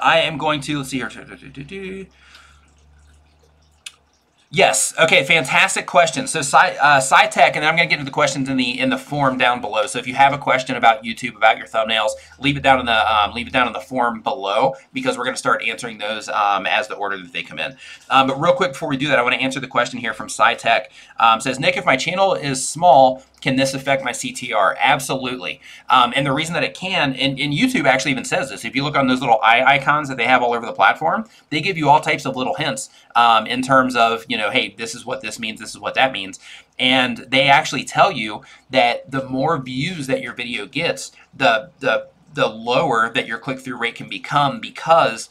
I am going to, let's see here. Yes. Okay. Fantastic question. So, SciTech, and then I'm going to get into the questions in the form down below. So, if you have a question about YouTube, about your thumbnails, leave it down in the form below because we're going to start answering those as the order that they come in. But real quick before we do that, I want to answer the question here from SciTech. Says Nick, if my channel is small, can this affect my CTR? Absolutely. And the reason that it can, and YouTube actually even says this, if you look on those little eye icons that they have all over the platform, they give you all types of little hints in terms of, you know, hey, this is what this means, this is what that means. And they actually tell you that the more views that your video gets, the lower that your click-through rate can become because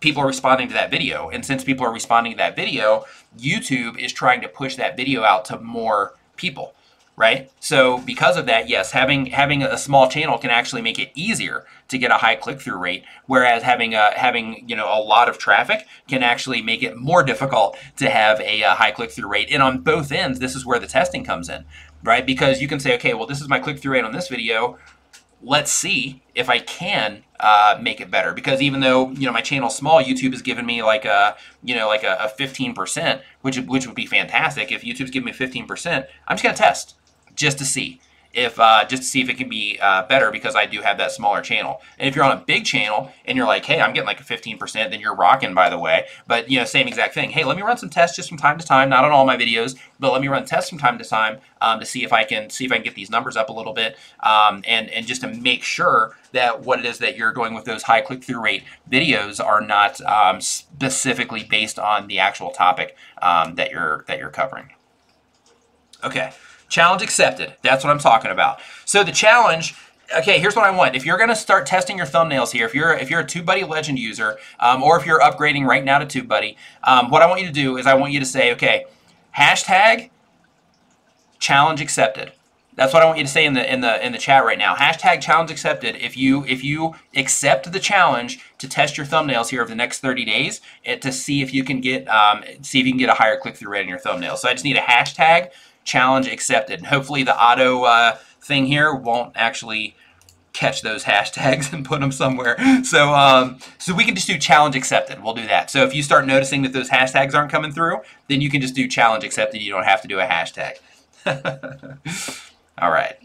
people are responding to that video. And since people are responding to that video, YouTube is trying to push that video out to more people. Right? So because of that, yes, having a small channel can actually make it easier to get a high click-through rate, whereas having you know, a lot of traffic can actually make it more difficult to have a high click-through rate. And on both ends, this is where the testing comes in, right? Because you can say, okay, well, this is my click-through rate on this video. Let's see if I can make it better. Because even though, you know, my channel's small, YouTube has given me like a 15%, which would be fantastic. If YouTube's giving me 15%, I'm just gonna test. Just to see if it can be better because I do have that smaller channel. And if you're on a big channel and you're like, hey, I'm getting like a 15%, then you're rocking, by the way. But you know, same exact thing. Hey, let me run some tests just from time to time, not on all my videos, but let me run tests from time to time to see if I can get these numbers up a little bit, and just to make sure that what it is that you're doing with those high click-through rate videos are not specifically based on the actual topic that you're covering. Okay. Challenge accepted. That's what I'm talking about. So the challenge, okay, here's what I want. If you're going to start testing your thumbnails here, if you're a TubeBuddy Legend user, or if you're upgrading right now to TubeBuddy, what I want you to do is I want you to say, okay, hashtag challenge accepted. That's what I want you to say in the chat right now. Hashtag challenge accepted. If you accept the challenge to test your thumbnails here over the next 30 days, to see if you can get a higher click-through rate on your thumbnails. So I just need a hashtag challenge accepted. And hopefully the auto thing here won't actually catch those hashtags and put them somewhere. So we can just do challenge accepted. We'll do that. So if you start noticing that those hashtags aren't coming through, then you can just do challenge accepted. You don't have to do a hashtag. All right.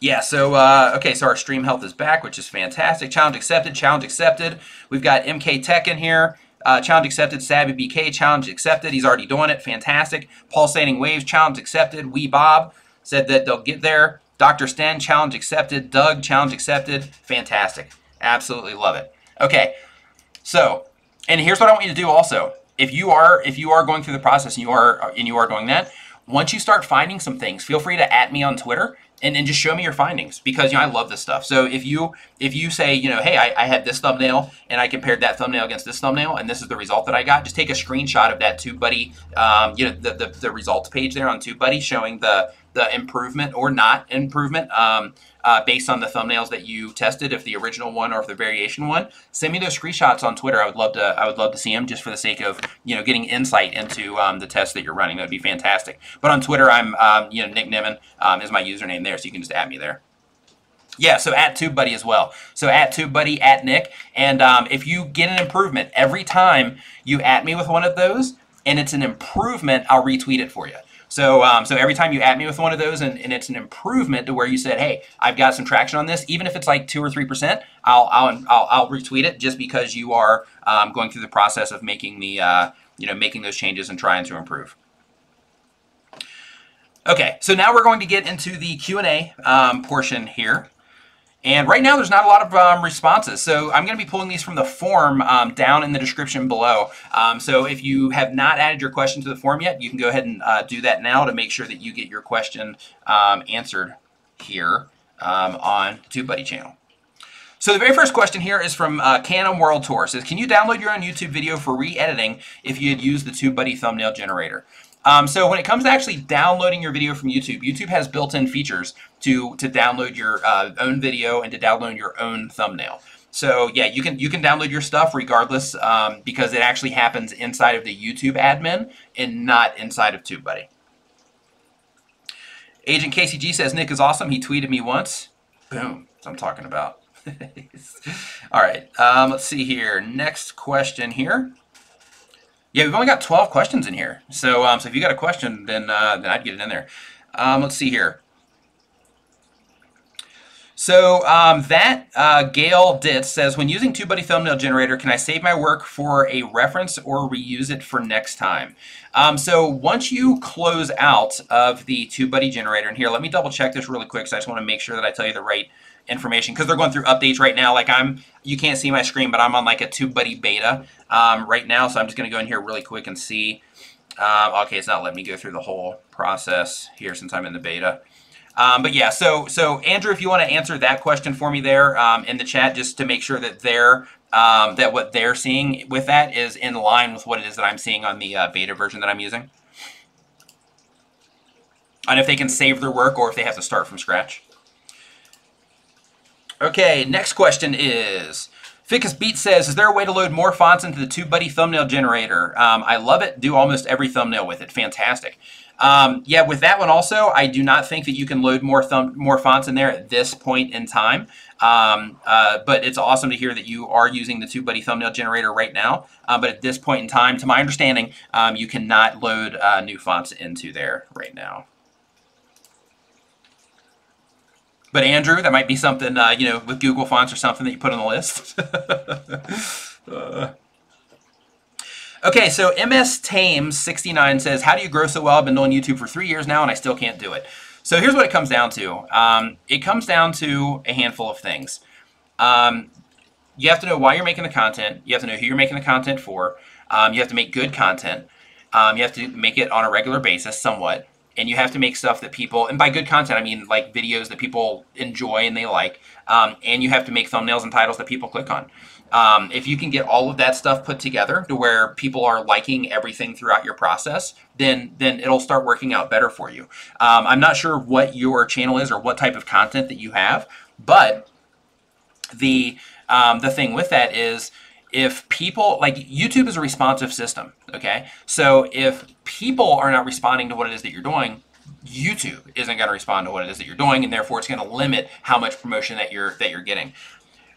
Yeah, so, okay, so our stream health is back, which is fantastic. Challenge accepted, challenge accepted. We've got MK Tech in here. Challenge accepted, Savvy BK, challenge accepted. He's already doing it, fantastic. Pulsating Waves, challenge accepted. Wee Bob said that they'll get there. Dr. Sten, challenge accepted. Doug, challenge accepted. Fantastic. Absolutely love it. Okay, so, and here's what I want you to do also. If you are going through the process and you are doing that, once you start finding some things, feel free to @ me on Twitter and just show me your findings, because I love this stuff. So if you say, hey, I had this thumbnail and I compared that thumbnail against this thumbnail and this is the result that I got, just take a screenshot of that TubeBuddy, the results page there on TubeBuddy showing the improvement or not improvement based on the thumbnails that you tested, if the original one or if the variation one. Send me those screenshots on Twitter. I would love to see them, just for the sake of getting insight into the test that you're running. That would be fantastic. But on Twitter, I'm Nick Nimmin is my username there, so you can just @ me there. Yeah, so @ TubeBuddy as well. So @ TubeBuddy, @ Nick, and if you get an improvement every time you @ me with one of those, and it's an improvement, I'll retweet it for you. So every time you @ me with one of those and it's an improvement to where you said, hey, I've got some traction on this, even if it's like 2 or 3%, I'll retweet it, just because you are going through the process of making the making those changes and trying to improve. Okay, so now we're going to get into the Q&A portion here. And right now, there's not a lot of responses. So I'm going to be pulling these from the form down in the description below. So if you have not added your question to the form yet, you can go ahead and do that now to make sure that you get your question answered here on the TubeBuddy channel. So the very first question here is from Canon World Tour. It says, can you download your own YouTube video for re-editing if you had used the TubeBuddy Thumbnail Generator? So when it comes to actually downloading your video from YouTube, YouTube has built-in features to download your own video and to download your own thumbnail. So yeah, you can download your stuff regardless, because it actually happens inside of the YouTube admin and not inside of TubeBuddy. Agent KCG says, Nick is awesome. He tweeted me once. Boom. That's what I'm talking about. All right. Let's see here. Next question here. Yeah, we've only got 12 questions in here. So, so if you got a question, then I'd get it in there. Let's see here. So Gail Ditz says, when using TubeBuddy Thumbnail Generator, can I save my work for a reference or reuse it for next time? So once you close out of the TubeBuddy Generator, and here, let me double check this really quick, because I just want to make sure that I tell you the right information, because they're going through updates right now. Like you can't see my screen, but I'm on like a TubeBuddy beta right now, so I'm just going to go in here really quick and see. Okay, it's not letting me go through the whole process here since I'm in the beta. But yeah, so Andrew, if you want to answer that question for me there in the chat, just to make sure that that what they're seeing with that is in line with what it is that I'm seeing on the beta version that I'm using, and if they can save their work or if they have to start from scratch. Okay, next question is, Ficus Beat says, is there a way to load more fonts into the TubeBuddy Thumbnail Generator? I love it. Do almost every thumbnail with it. Fantastic. Yeah, with that one also, I do not think that you can load more fonts in there at this point in time. But it's awesome to hear that you are using the TubeBuddy Thumbnail Generator right now. But at this point in time, to my understanding, you cannot load new fonts into there right now. But Andrew, that might be something, with Google Fonts or something that you put on the list. Okay, so MS Tames 69 says, how do you grow so well? I've been doing YouTube for 3 years now and I still can't do it. So here's what it comes down to. It comes down to a handful of things. You have to know why you're making the content. You have to know who you're making the content for. You have to make good content. You have to make it on a regular basis somewhat. And you have to make stuff that people, and by good content, I mean like videos that people enjoy and they like. And you have to make thumbnails and titles that people click on. If you can get all of that stuff put together to where people are liking everything throughout your process, then it'll start working out better for you. I'm not sure what your channel is or what type of content that you have, but the thing with that is, if people, like, YouTube is a responsive system, okay? So if people are not responding to what it is that you're doing, YouTube isn't going to respond to what it is that you're doing, and therefore it's going to limit how much promotion that you're getting.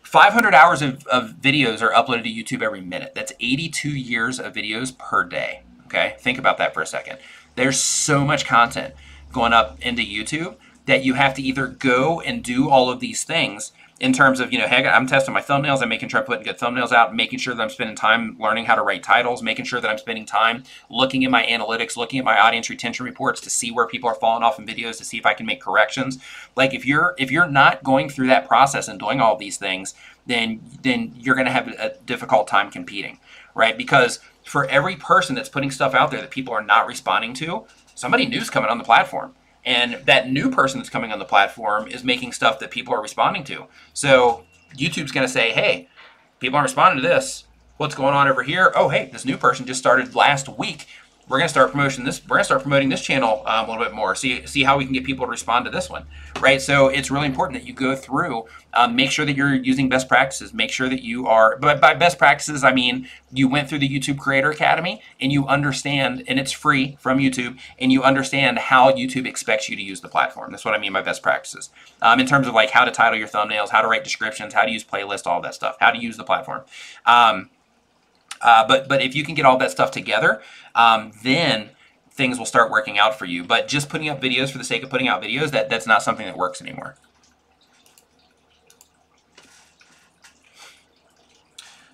500 hours of videos are uploaded to YouTube every minute. That's 82 years of videos per day. Okay, think about that for a second. There's so much content going up into YouTube that you have to either go and do all of these things in terms of, hey, I'm testing my thumbnails, I'm making sure I'm putting good thumbnails out, making sure that I'm spending time learning how to write titles, making sure that I'm spending time looking at my analytics, looking at my audience retention reports to see where people are falling off in videos, to see if I can make corrections. Like if you're not going through that process and doing all these things, then you're going to have a difficult time competing, right? Because for every person that's putting stuff out there that people are not responding to, somebody new's coming on the platform. And that new person that's coming on the platform is making stuff that people are responding to. So YouTube's going to say, hey, people aren't responding to this. What's going on over here? Oh, hey, this new person just started last week. We're going to start promoting this. We're going to start promoting this channel a little bit more. See how we can get people to respond to this one, right? So it's really important that you go through, make sure that you're using best practices. Make sure that you are. But by best practices, I mean you went through the YouTube Creator Academy and you understand, and it's free from YouTube, and you understand how YouTube expects you to use the platform. That's what I mean by best practices. In terms of like how to title your thumbnails, how to write descriptions, how to use playlists, all that stuff, how to use the platform. But if you can get all that stuff together, then things will start working out for you. But just putting up videos for the sake of putting out videos, that's not something that works anymore.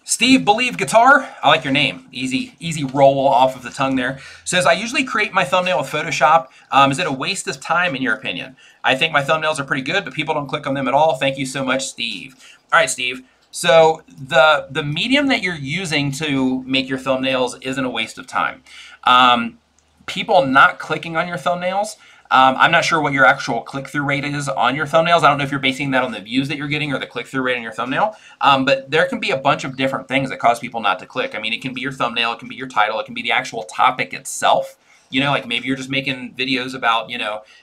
Steve Believe Guitar, I like your name. Easy roll off of the tongue there. Says, I usually create my thumbnail with Photoshop. Is it a waste of time in your opinion? I think my thumbnails are pretty good, but people don't click on them at all. Thank you so much, Steve. All right, Steve. So the medium that you're using to make your thumbnails isn't a waste of time. People not clicking on your thumbnails, I'm not sure what your actual click-through rate is on your thumbnails. I don't know if you're basing that on the views that you're getting or the click-through rate on your thumbnail, but there can be a bunch of different things that cause people not to click. I mean, it can be your thumbnail, it can be your title, it can be the actual topic itself. Like maybe you're just making videos about,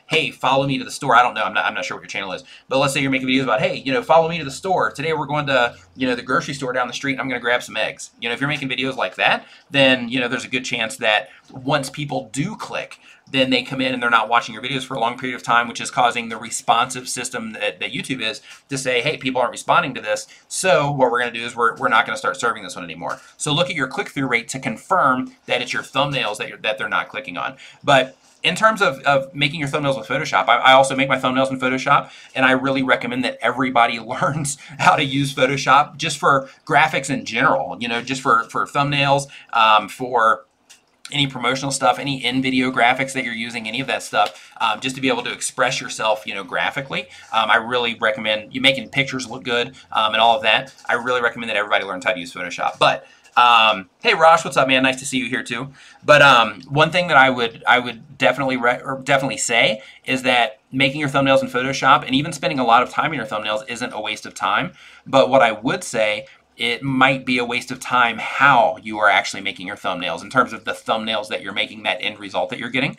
hey, follow me to the store. I don't know. I'm not sure what your channel is. But let's say you're making videos about, hey, follow me to the store. Today we're going to, the grocery store down the street and I'm going to grab some eggs. If you're making videos like that, then, there's a good chance that once people do click, then they come in and they're not watching your videos for a long period of time, which is causing the responsive system that YouTube is to say, hey, people aren't responding to this. So what we're going to do is we're not going to start serving this one anymore. So look at your click-through rate to confirm that it's your thumbnails that they're not clicking on. But in terms of making your thumbnails with Photoshop, I also make my thumbnails in Photoshop, and I really recommend that everybody learns how to use Photoshop just for graphics in general, just for thumbnails, for any promotional stuff, any in-video graphics that you're using, any of that stuff, just to be able to express yourself, graphically. I really recommend you making pictures look good and all of that. I really recommend that everybody learns how to use Photoshop. But hey, Rosh, what's up, man? Nice to see you here too. But one thing that I would definitely say is that making your thumbnails in Photoshop and even spending a lot of time in your thumbnails isn't a waste of time. But what I would say, it might be a waste of time how you are actually making your thumbnails in terms of the thumbnails that you're making, that end result that you're getting.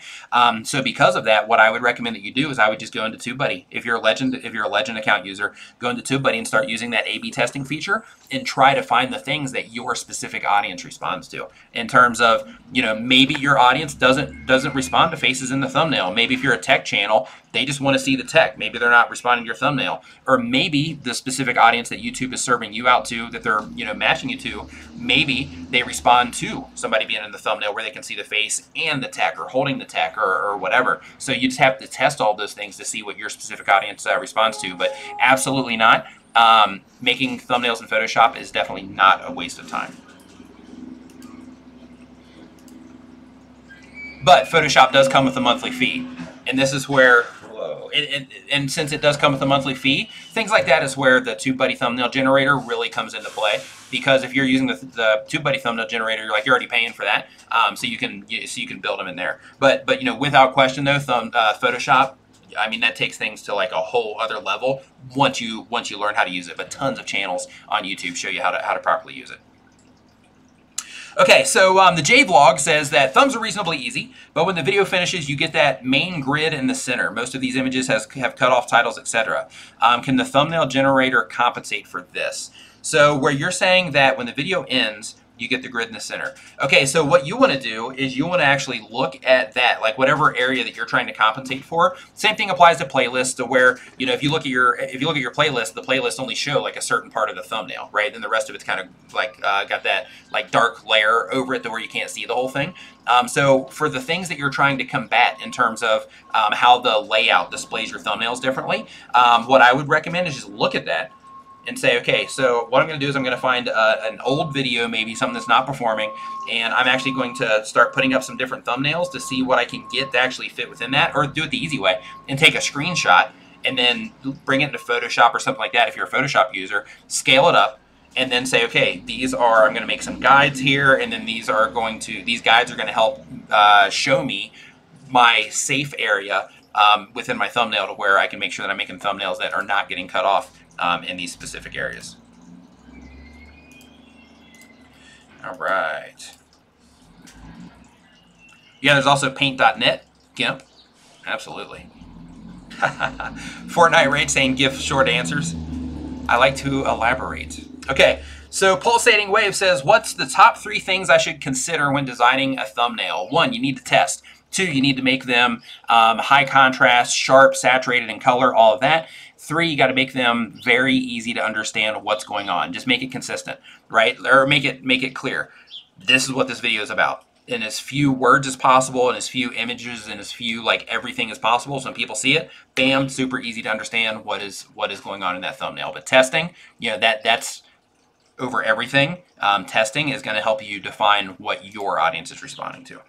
So because of that, what I would recommend that you do is I would just go into TubeBuddy. If you're a Legend account user, go into TubeBuddy and start using that A/B testing feature and try to find the things that your specific audience responds to. In terms of, maybe your audience doesn't respond to faces in the thumbnail. Maybe if you're a tech channel, they just want to see the tech. Maybe they're not responding to your thumbnail. Or maybe the specific audience that YouTube is serving you out to, that they're matching you to, maybe they respond to somebody being in the thumbnail where they can see the face and the tech or holding the tech or whatever. So you just have to test all those things to see what your specific audience responds to. But absolutely not. Making thumbnails in Photoshop is definitely not a waste of time. But Photoshop does come with a monthly fee. And this is where, and since it does come with a monthly fee, things like that is where the TubeBuddy Thumbnail Generator really comes into play. Because if you're using the TubeBuddy Thumbnail Generator, you're already paying for that, so you can build them in there. But without question though, Photoshop, I mean, that takes things to like a whole other level once you learn how to use it. But tons of channels on YouTube show you how to properly use it. Okay, so the J-Vlog says that thumbs are reasonably easy, but when the video finishes, you get that main grid in the center. Most of these images have cut off titles, etc. Can the thumbnail generator compensate for this? So where you're saying that when the video ends, you get the grid in the center. Okay, so what you want to do is you want to actually look at that, like whatever area that you're trying to compensate for. Same thing applies to playlists, to where, you know, if you look at your playlist, the playlist only show like a certain part of the thumbnail, right? Then the rest of it's kind of like got that like dark layer over it to where you can't see the whole thing. So for the things that you're trying to combat in terms of how the layout displays your thumbnails differently, what I would recommend is just look at that and say, okay, so what I'm going to do is I'm going to find an old video, maybe something that's not performing, and I'm actually going to start putting up some different thumbnails to see what I can get to actually fit within that, or do it the easy way and take a screenshot and then bring it into Photoshop or something like that if you're a Photoshop user, scale it up, and then say, okay, these are, I'm going to make some guides here, and then these guides are going to help show me my safe area within my thumbnail, to where I can make sure that I'm making thumbnails that are not getting cut off in these specific areas. All right. Yeah, there's also paint.net, GIMP. Absolutely. Fortnite Rage saying give short answers. I like to elaborate. Okay, so Pulsating Wave says, what's the top 3 things I should consider when designing a thumbnail? 1, you need to test. 2, you need to make them high contrast, sharp, saturated in color, all of that. 3, you got to make them very easy to understand what's going on. Just make it consistent, right? Or make it clear. This is what this video is about. In as few words as possible, and as few images, and as few, like, everything as possible, so when people see it, bam, super easy to understand what is going on in that thumbnail. But testing, you know, that's over everything. Testing is going to help you define what your audience is responding to.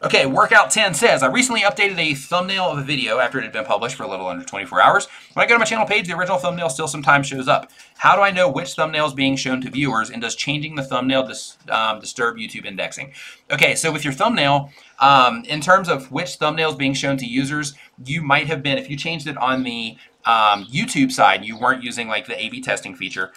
Okay, Workout 10 says, I recently updated a thumbnail of a video after it had been published for a little under 24 hours. When I go to my channel page, the original thumbnail still sometimes shows up. How do I know which thumbnail is being shown to viewers, and does changing the thumbnail disturb YouTube indexing? Okay, so with your thumbnail, in terms of which thumbnail is being shown to users, you might have been, if you changed it on the YouTube side, you weren't using like the A/B testing feature,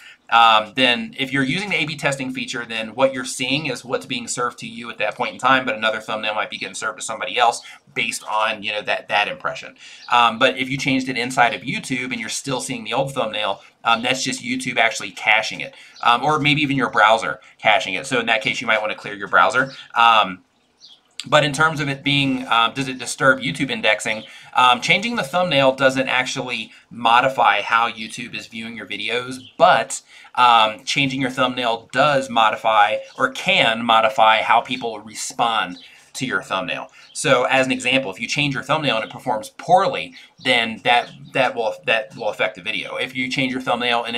then if you're using the A/B testing feature, then what you're seeing is what's being served to you at that point in time, but another thumbnail might be getting served to somebody else based on, you know, that impression. But if you changed it inside of YouTube and you're still seeing the old thumbnail, that's just YouTube actually caching it, or maybe even your browser caching it. So in that case, you might want to clear your browser. But in terms of it being, does it disturb YouTube indexing? Changing the thumbnail doesn't actually modify how YouTube is viewing your videos, but changing your thumbnail does modify, or can modify, how people respond to your thumbnail. So as an example, if you change your thumbnail and it performs poorly, then that will affect the video. If you change your thumbnail and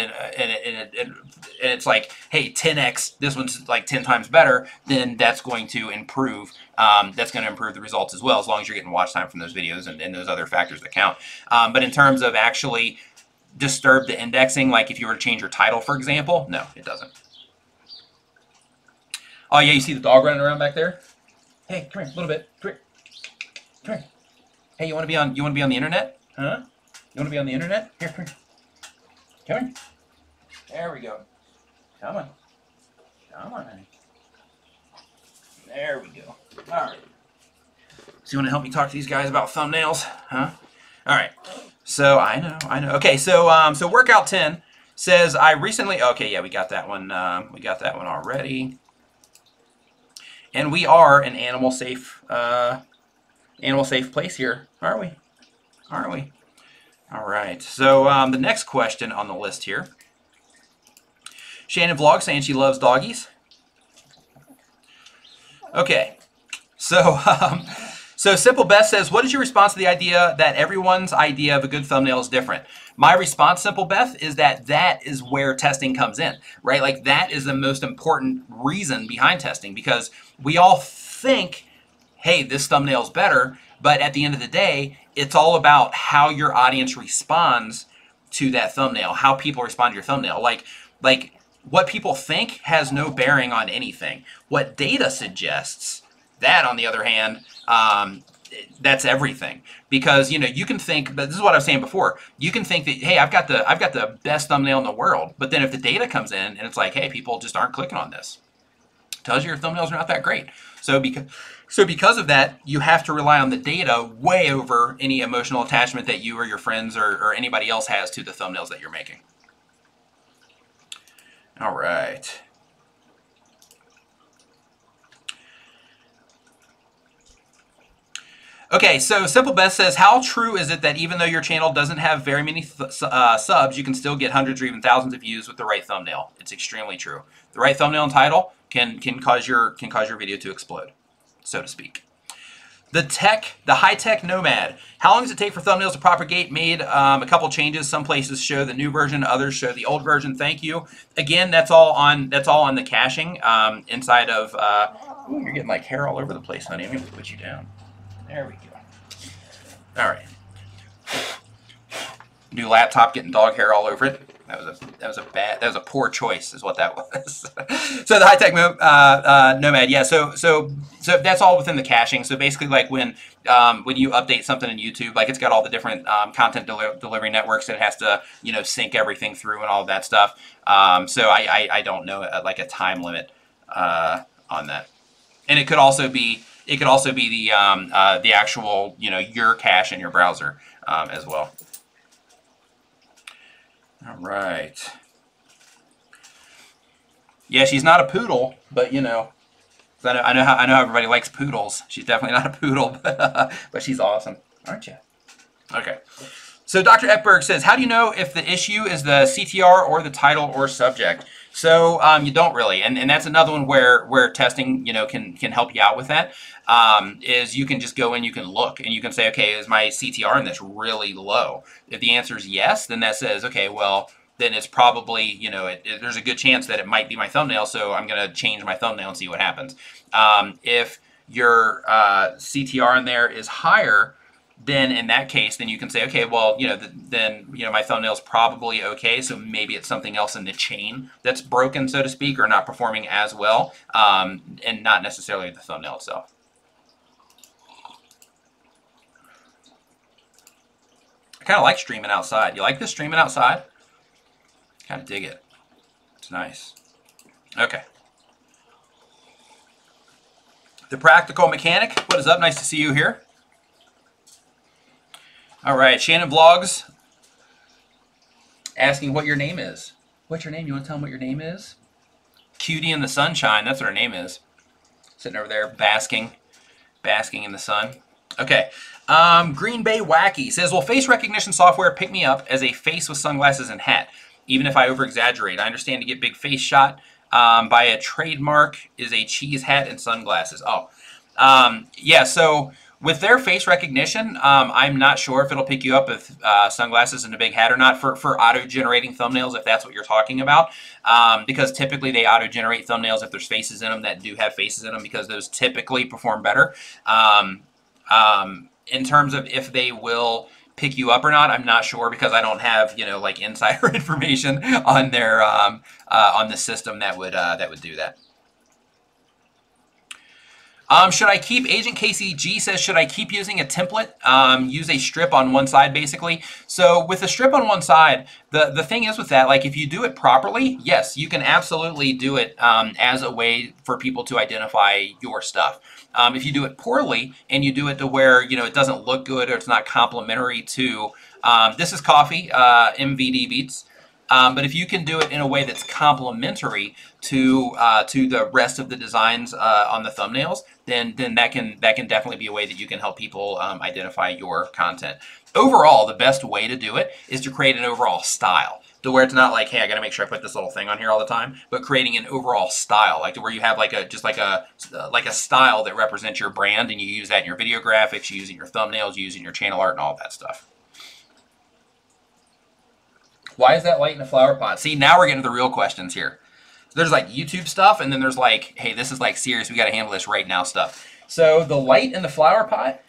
it's like, hey, 10x, this one's like 10 times better, then that's going to improve. That's going to improve the results as well, as long as you're getting watch time from those videos and those other factors that count. But in terms of actually disturb the indexing, like if you were to change your title, for example, no, it doesn't. Oh yeah, you see the dog running around back there? Hey, come here, a little bit. Come here. Come here. Hey, you want to be on the internet? Huh? You want to be on the internet? Here, come here. Come here. There we go. Come on. Come on, honey. There we go. All right. So you want to help me talk to these guys about thumbnails? Huh? All right. So I know. Okay, so Workout 10 says, I recently, okay, yeah, we got that one. We got that one already. And we are an animal safe place here, aren't we? Aren't we? All right. So the next question on the list here. Shannon Vlog saying she loves doggies. Okay. So so Simple Beth says, what is your response to the idea that everyone's idea of a good thumbnail is different? My response, Simple Beth, is that is where testing comes in, right? Like, that is the most important reason behind testing, because we all think, hey, this thumbnail is better, but at the end of the day, it's all about how your audience responds to that thumbnail, how people respond to your thumbnail. Like what people think has no bearing on anything. What data suggests, that on the other hand, that's everything. Because, you know, you can think, but this is what I was saying before, you can think that, hey, I've got the best thumbnail in the world, but then if the data comes in and it's like, hey, people just aren't clicking on this, tells you your thumbnails are not that great. So because of that, you have to rely on the data way over any emotional attachment that you or your friends or anybody else has to the thumbnails that you're making. All right. Okay, so Simple Beth says, how true is it that even though your channel doesn't have very many subs, you can still get hundreds or even thousands of views with the right thumbnail? It's extremely true. The right thumbnail and title can cause your video to explode, so to speak. The high-tech nomad. How long does it take for thumbnails to propagate? Made a couple changes. Some places show the new version, others show the old version. Thank you. Again, that's all on the caching inside of. Ooh, you're getting like hair all over the place, honey. I'm gonna put you down. There we go. All right. New laptop getting dog hair all over it. That was a poor choice, is what that was. So the high-tech nomad, yeah. So that's all within the caching. So basically, like when you update something in YouTube, like it's got all the different content delivery networks that it has to sync everything through and all of that stuff. So I don't know like a time limit on that. And it could also be the actual your cache in your browser as well. All right. Yeah, she's not a poodle, but I know how everybody likes poodles. She's definitely not a poodle, but she's awesome, aren't you? Okay. So Dr. Epberg says, how do you know if the issue is the CTR or the title or subject? So you don't really, and that's another one where testing can help you out with that. Is you can just go in, you can look, and you can say, okay, is my CTR in this really low? If the answer is yes, then that says, okay, well, then it's probably, there's a good chance that it might be my thumbnail, so I'm going to change my thumbnail and see what happens. If your CTR in there is higher, then in that case, then you can say, okay, well, then my thumbnail's probably okay, so maybe it's something else in the chain that's broken, so to speak, or not performing as well, and not necessarily the thumbnail itself. I kind of like streaming outside. You like this streaming outside? Kind of dig it. It's nice. Okay. The Practical Mechanic, what is up? Nice to see you here. All right, Shannon Vlogs asking what your name is. What's your name? You want to tell them what your name is? Cutie in the Sunshine, that's what her name is. Sitting over there basking in the sun. Okay, Green Bay Wacky says, will face recognition software pick me up as a face with sunglasses and hat, even if I over-exaggerate? I understand to get big face shot by a trademark is a cheese hat and sunglasses. Oh, yeah, so with their face recognition, I'm not sure if it'll pick you up with sunglasses and a big hat or not for auto-generating thumbnails, if that's what you're talking about. Because typically they auto-generate thumbnails if there's faces in them that do have faces in them, because those typically perform better. In terms of if they will pick you up or not, I'm not sure, because I don't have like insider information on their on the system that would do that. Should I keep, Agent KCG says, should I keep using a template? Use a strip on one side, basically. So with a strip on one side, the thing is with that, like if you do it properly, yes, you can absolutely do it as a way for people to identify your stuff. If you do it poorly and you do it to where, it doesn't look good or it's not complementary to, this is Coffee, MVD Beats. But if you can do it in a way that's complementary to the rest of the designs on the thumbnails, then that can definitely be a way that you can help people identify your content. Overall, the best way to do it is to create an overall style, to where it's not like, hey, I got to make sure I put this little thing on here all the time, but creating an overall style, like to where you have like a style that represents your brand, and you use that in your video graphics, you use it in your thumbnails, you use it in your channel art, and all that stuff. Why is that light in a flower pot? See, now we're getting to the real questions here. So there's like YouTube stuff, and then there's like, hey, this is like serious, we got to handle this right now stuff. So the light in the flower pot,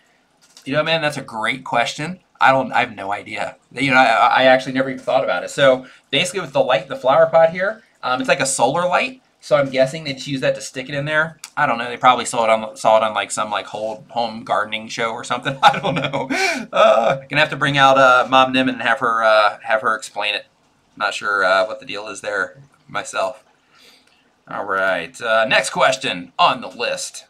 man, that's a great question. I have no idea. I actually never even thought about it. So basically with the light in the flower pot here, it's like a solar light. So I'm guessing they just use that to stick it in there. I don't know. They probably saw it on like some like home gardening show or something. I don't know. Gonna have to bring out Mom Nimmin and have her explain it. Not sure what the deal is there myself. All right. Next question on the list.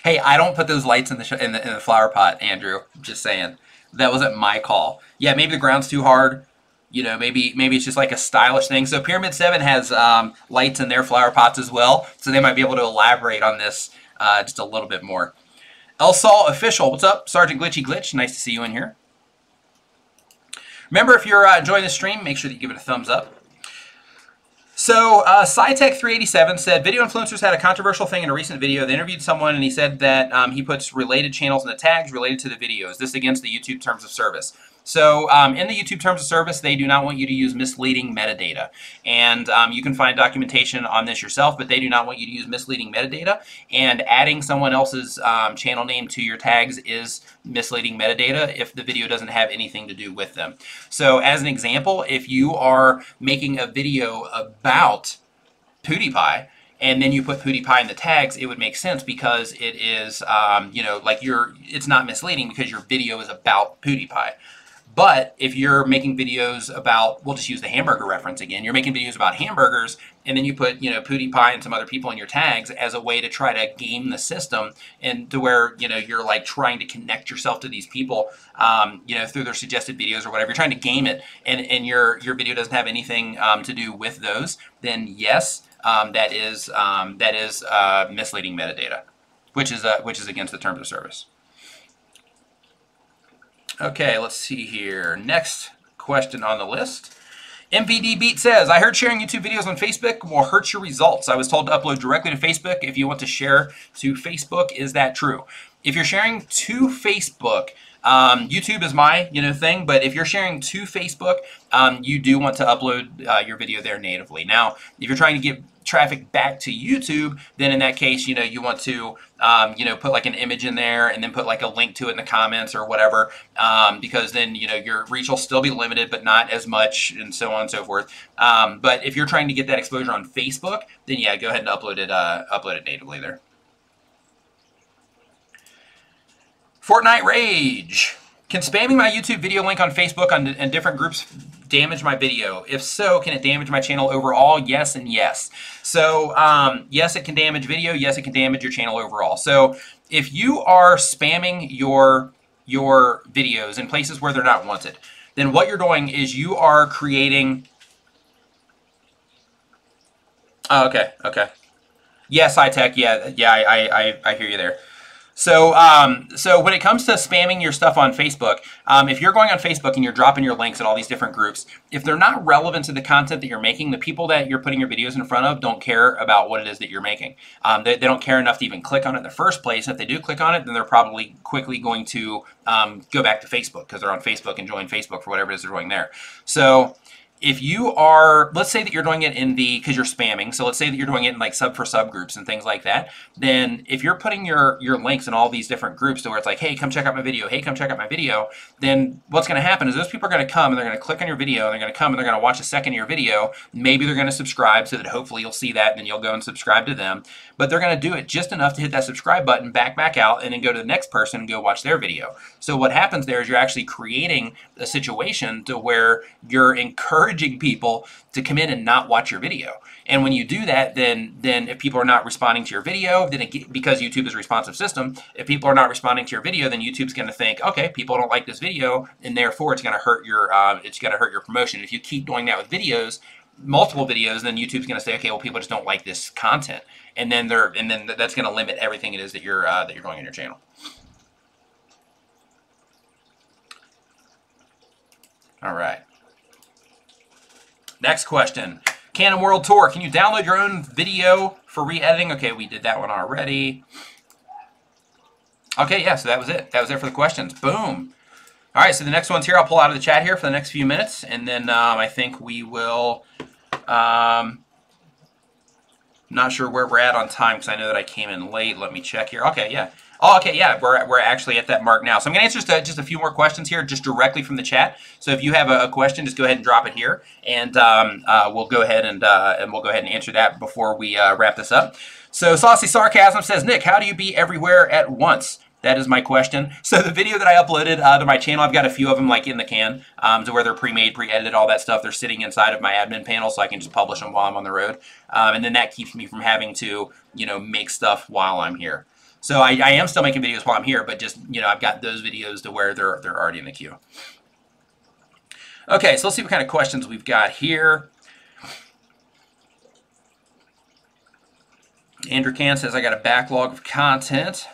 Hey, I don't put those lights in the flower pot, Andrew. Just saying. That wasn't my call. Yeah, maybe the ground's too hard. you know, maybe it's just like a stylish thing. So Pyramid 7 has lights in their flower pots as well, so they might be able to elaborate on this just a little bit more. Elsol Official, what's up? Sergeant Glitchy Glitch, nice to see you in here. Remember, if you're enjoying the stream, make sure that you give it a thumbs up. So, SciTech387 said, video influencers had a controversial thing in a recent video. They interviewed someone and he said that he puts related channels in the tags related to the video. Is this against the YouTube Terms of Service? So, in the YouTube Terms of Service, they do not want you to use misleading metadata. And you can find documentation on this yourself, but they do not want you to use misleading metadata. And adding someone else's channel name to your tags is misleading metadata if the video doesn't have anything to do with them. So, as an example, if you are making a video about PewDiePie, and then you put PewDiePie in the tags, it would make sense because it is, you know, like it's not misleading because your video is about PewDiePie. But if you're making videos about, we'll just use the hamburger reference again, you're making videos about hamburgers, and then you put, you know, PewDiePie and some other people in your tags as a way to try to game the system and to where, you know, you're like trying to connect yourself to these people, you know, through their suggested videos or whatever. You're trying to game it, and your video doesn't have anything to do with those, then yes, that is misleading metadata, which is against the Terms of Service. Okay, let's see here. Next question on the list. MVD Beat says, I heard sharing YouTube videos on Facebook will hurt your results. I was told to upload directly to Facebook if you want to share to Facebook. Is that true? If you're sharing to Facebook, YouTube is my thing, but if you're sharing to Facebook, you do want to upload your video there natively. Now, if you're trying to get traffic back to YouTube, then in that case, you want to put like an image in there and then put like a link to it in the comments or whatever, because then your reach will still be limited, but not as much, and so on and so forth. But if you're trying to get that exposure on Facebook, then yeah, go ahead and upload it natively there. Fortnite Rage. Can spamming my YouTube video link on Facebook and different groups damage my video? If so, can it damage my channel overall? Yes and yes. So yes, it can damage video. Yes, it can damage your channel overall. So if you are spamming your videos in places where they're not wanted, then what you're doing is you are creating... Oh, okay. Yes, high-tech. Yeah, I hear you there. So, so when it comes to spamming your stuff on Facebook, if you're going on Facebook and you're dropping your links in all these different groups, if they're not relevant to the content that you're making, the people that you're putting your videos in front of don't care about what it is that you're making. They don't care enough to even click on it in the first place. If they do click on it, then they're probably quickly going to go back to Facebook because they're on Facebook and join Facebook for whatever it is they're doing there. So if you are, let's say that you're doing it in because you're spamming, so let's say that you're doing it in like sub for sub groups and things like that, then if you're putting your links in all these different groups to where it's like, hey, come check out my video, hey, come check out my video, then what's going to happen is those people are going to come and they're going to click on your video, and they're going to come and they're going to watch a second of your video. Maybe they're going to subscribe so that hopefully you'll see that and then you'll go and subscribe to them. But they're going to do it just enough to hit that subscribe button, back out, and then go to the next person and go watch their video. So what happens there is you're actually creating a situation to where you're encouraging people to come in and not watch your video. And when you do that, then if people are not responding to your video, then because YouTube is a responsive system, if people are not responding to your video, then YouTube's going to think, okay, people don't like this video, and therefore it's going to hurt your promotion. If you keep doing that with videos, multiple videos, then YouTube's going to say, okay, well, people just don't like this content, and then that's going to limit everything it is that you're doing on your channel. All right. Next question. Canon World Tour. Can you download your own video for re-editing? Okay, we did that one already. Okay, yeah, so that was it. That was it for the questions. Boom. All right, so the next one's here. I'll pull out of the chat here for the next few minutes, and then I think we will... not sure where we're at on time because I know that I came in late. Let me check here. Okay, yeah. Oh, okay, yeah, we're actually at that mark now. So I'm going to answer just a few more questions here, just directly from the chat. So if you have a question, just go ahead and drop it here, and we'll go ahead and answer that before we wrap this up. So Saucy Sarcasm says, Nick, how do you be everywhere at once? That is my question. So the video that I uploaded to my channel, I've got a few of them like in the can, to where they're pre-made, pre-edited, all that stuff. They're sitting inside of my admin panel, so I can just publish them while I'm on the road. And then that keeps me from having to, make stuff while I'm here. So I am still making videos while I'm here, but just, I've got those videos to where they're already in the queue. Okay, so let's see what kind of questions we've got here. Andrew Can says, I got a backlog of content.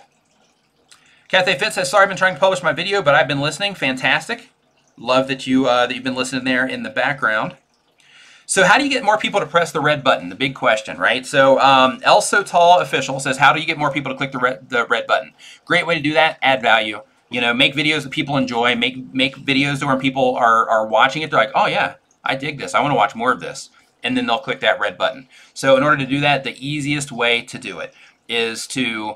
Cathay Fitz says, sorry, I've been trying to publish my video, but I've been listening. Fantastic. Love that you've been listening there in the background. So how do you get more people to press the red button? The big question, right? So El So Tall Official says, how do you get more people to click the red button? Great way to do that, add value. You know, make videos that people enjoy, make videos where people are watching it. They're like, oh yeah, I dig this. I want to watch more of this. And then they'll click that red button. So in order to do that, the easiest way to do it is to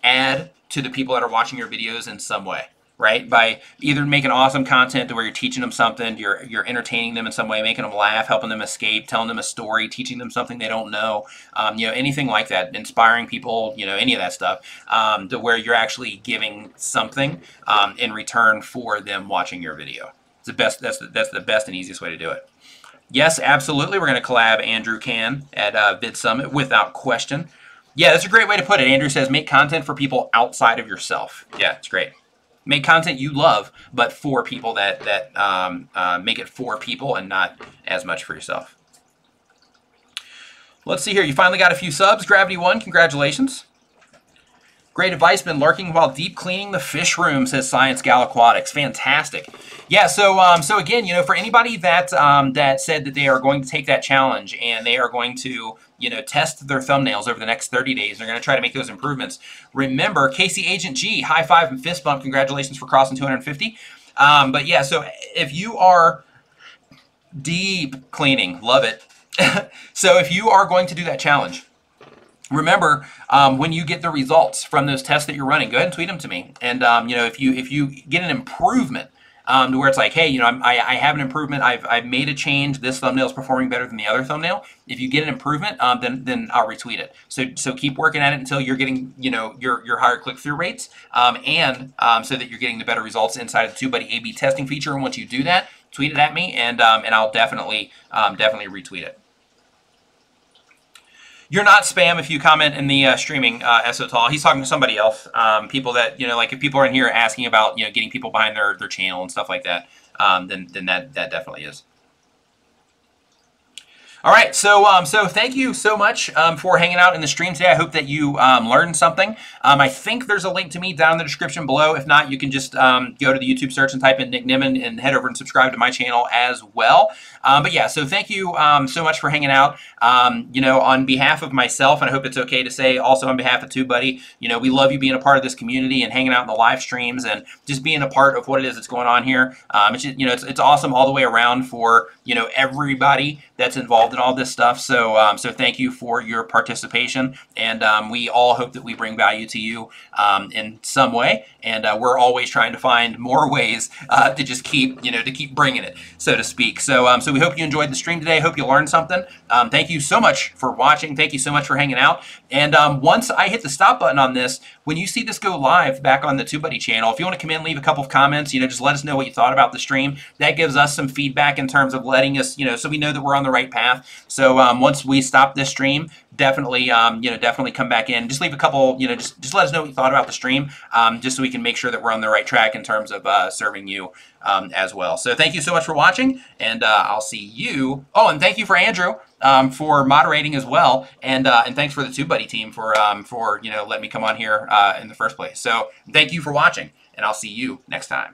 add to the people that are watching your videos in some way, right? By either making awesome content to where you're teaching them something, you're entertaining them in some way, making them laugh, helping them escape, telling them a story, teaching them something they don't know, you know, anything like that, inspiring people, you know, any of that stuff, to where you're actually giving something in return for them watching your video. It's the best. That's the best and easiest way to do it. Yes, absolutely. We're going to collab Andrew Can at Vid Summit without question. Yeah, that's a great way to put it. Andrew says, make content for people outside of yourself. Yeah, it's great. Make content you love, but for people that make it for people and not as much for yourself. Let's see here. You finally got a few subs. Gravity 1, congratulations. Great advice, been lurking while deep cleaning the fish room, says Science Gal Aquatics. Fantastic. Yeah, so again, you know, for anybody that that said that they are going to take that challenge and they are going to, you know, test their thumbnails over the next 30 days, they're going to try to make those improvements. Remember, Casey Agent G, high five and fist bump. Congratulations for crossing 250. But yeah, so if you are deep cleaning, love it. So if you are going to do that challenge, remember, when you get the results from those tests that you're running, go ahead and tweet them to me. And you know, if you get an improvement to where it's like, hey, you know, I have an improvement. I've made a change. This thumbnail is performing better than the other thumbnail. If you get an improvement, then I'll retweet it. So keep working at it until you're getting, you know, your higher click-through rates, and so that you're getting the better results inside of the TubeBuddy A/B testing feature. And once you do that, tweet it at me, and I'll definitely retweet it. You're not spam if you comment in the streaming, Esotol. He's talking to somebody else. People that, you know, like if people are in here asking about, you know, getting people behind their channel and stuff like that, then that definitely is. All right, so thank you so much for hanging out in the stream today. I hope that you learned something. I think there's a link to me down in the description below. If not, you can just go to the YouTube search and type in Nick Nimmin and head over and subscribe to my channel as well. But yeah, so thank you so much for hanging out. You know, on behalf of myself, and I hope it's okay to say also on behalf of TubeBuddy, you know, we love you being a part of this community and hanging out in the live streams and just being a part of what it is that's going on here. It's just, you know, it's awesome all the way around for, you know, everybody that's involved in all this stuff. So so thank you for your participation, and we all hope that we bring value to you in some way, and we're always trying to find more ways to just keep, you know, to keep bringing it, so to speak. So so we hope you enjoyed the stream today. Hope you learned something. Thank you so much for watching. Thank you so much for hanging out. And once I hit the stop button on this, when you see this go live back on the TubeBuddy channel, if you want to come in, leave a couple of comments, you know, just let us know what you thought about the stream. That gives us some feedback in terms of letting us, you know, so we know that we're on the right path. So once we stop this stream, definitely, you know, definitely come back in. Just leave a couple, you know, just let us know what you thought about the stream, just so we can make sure that we're on the right track in terms of serving you as well. So thank you so much for watching, and I'll see you. Oh, and thank you for Andrew for moderating as well, and thanks for the TubeBuddy team for you know, letting me come on here in the first place. So thank you for watching, and I'll see you next time.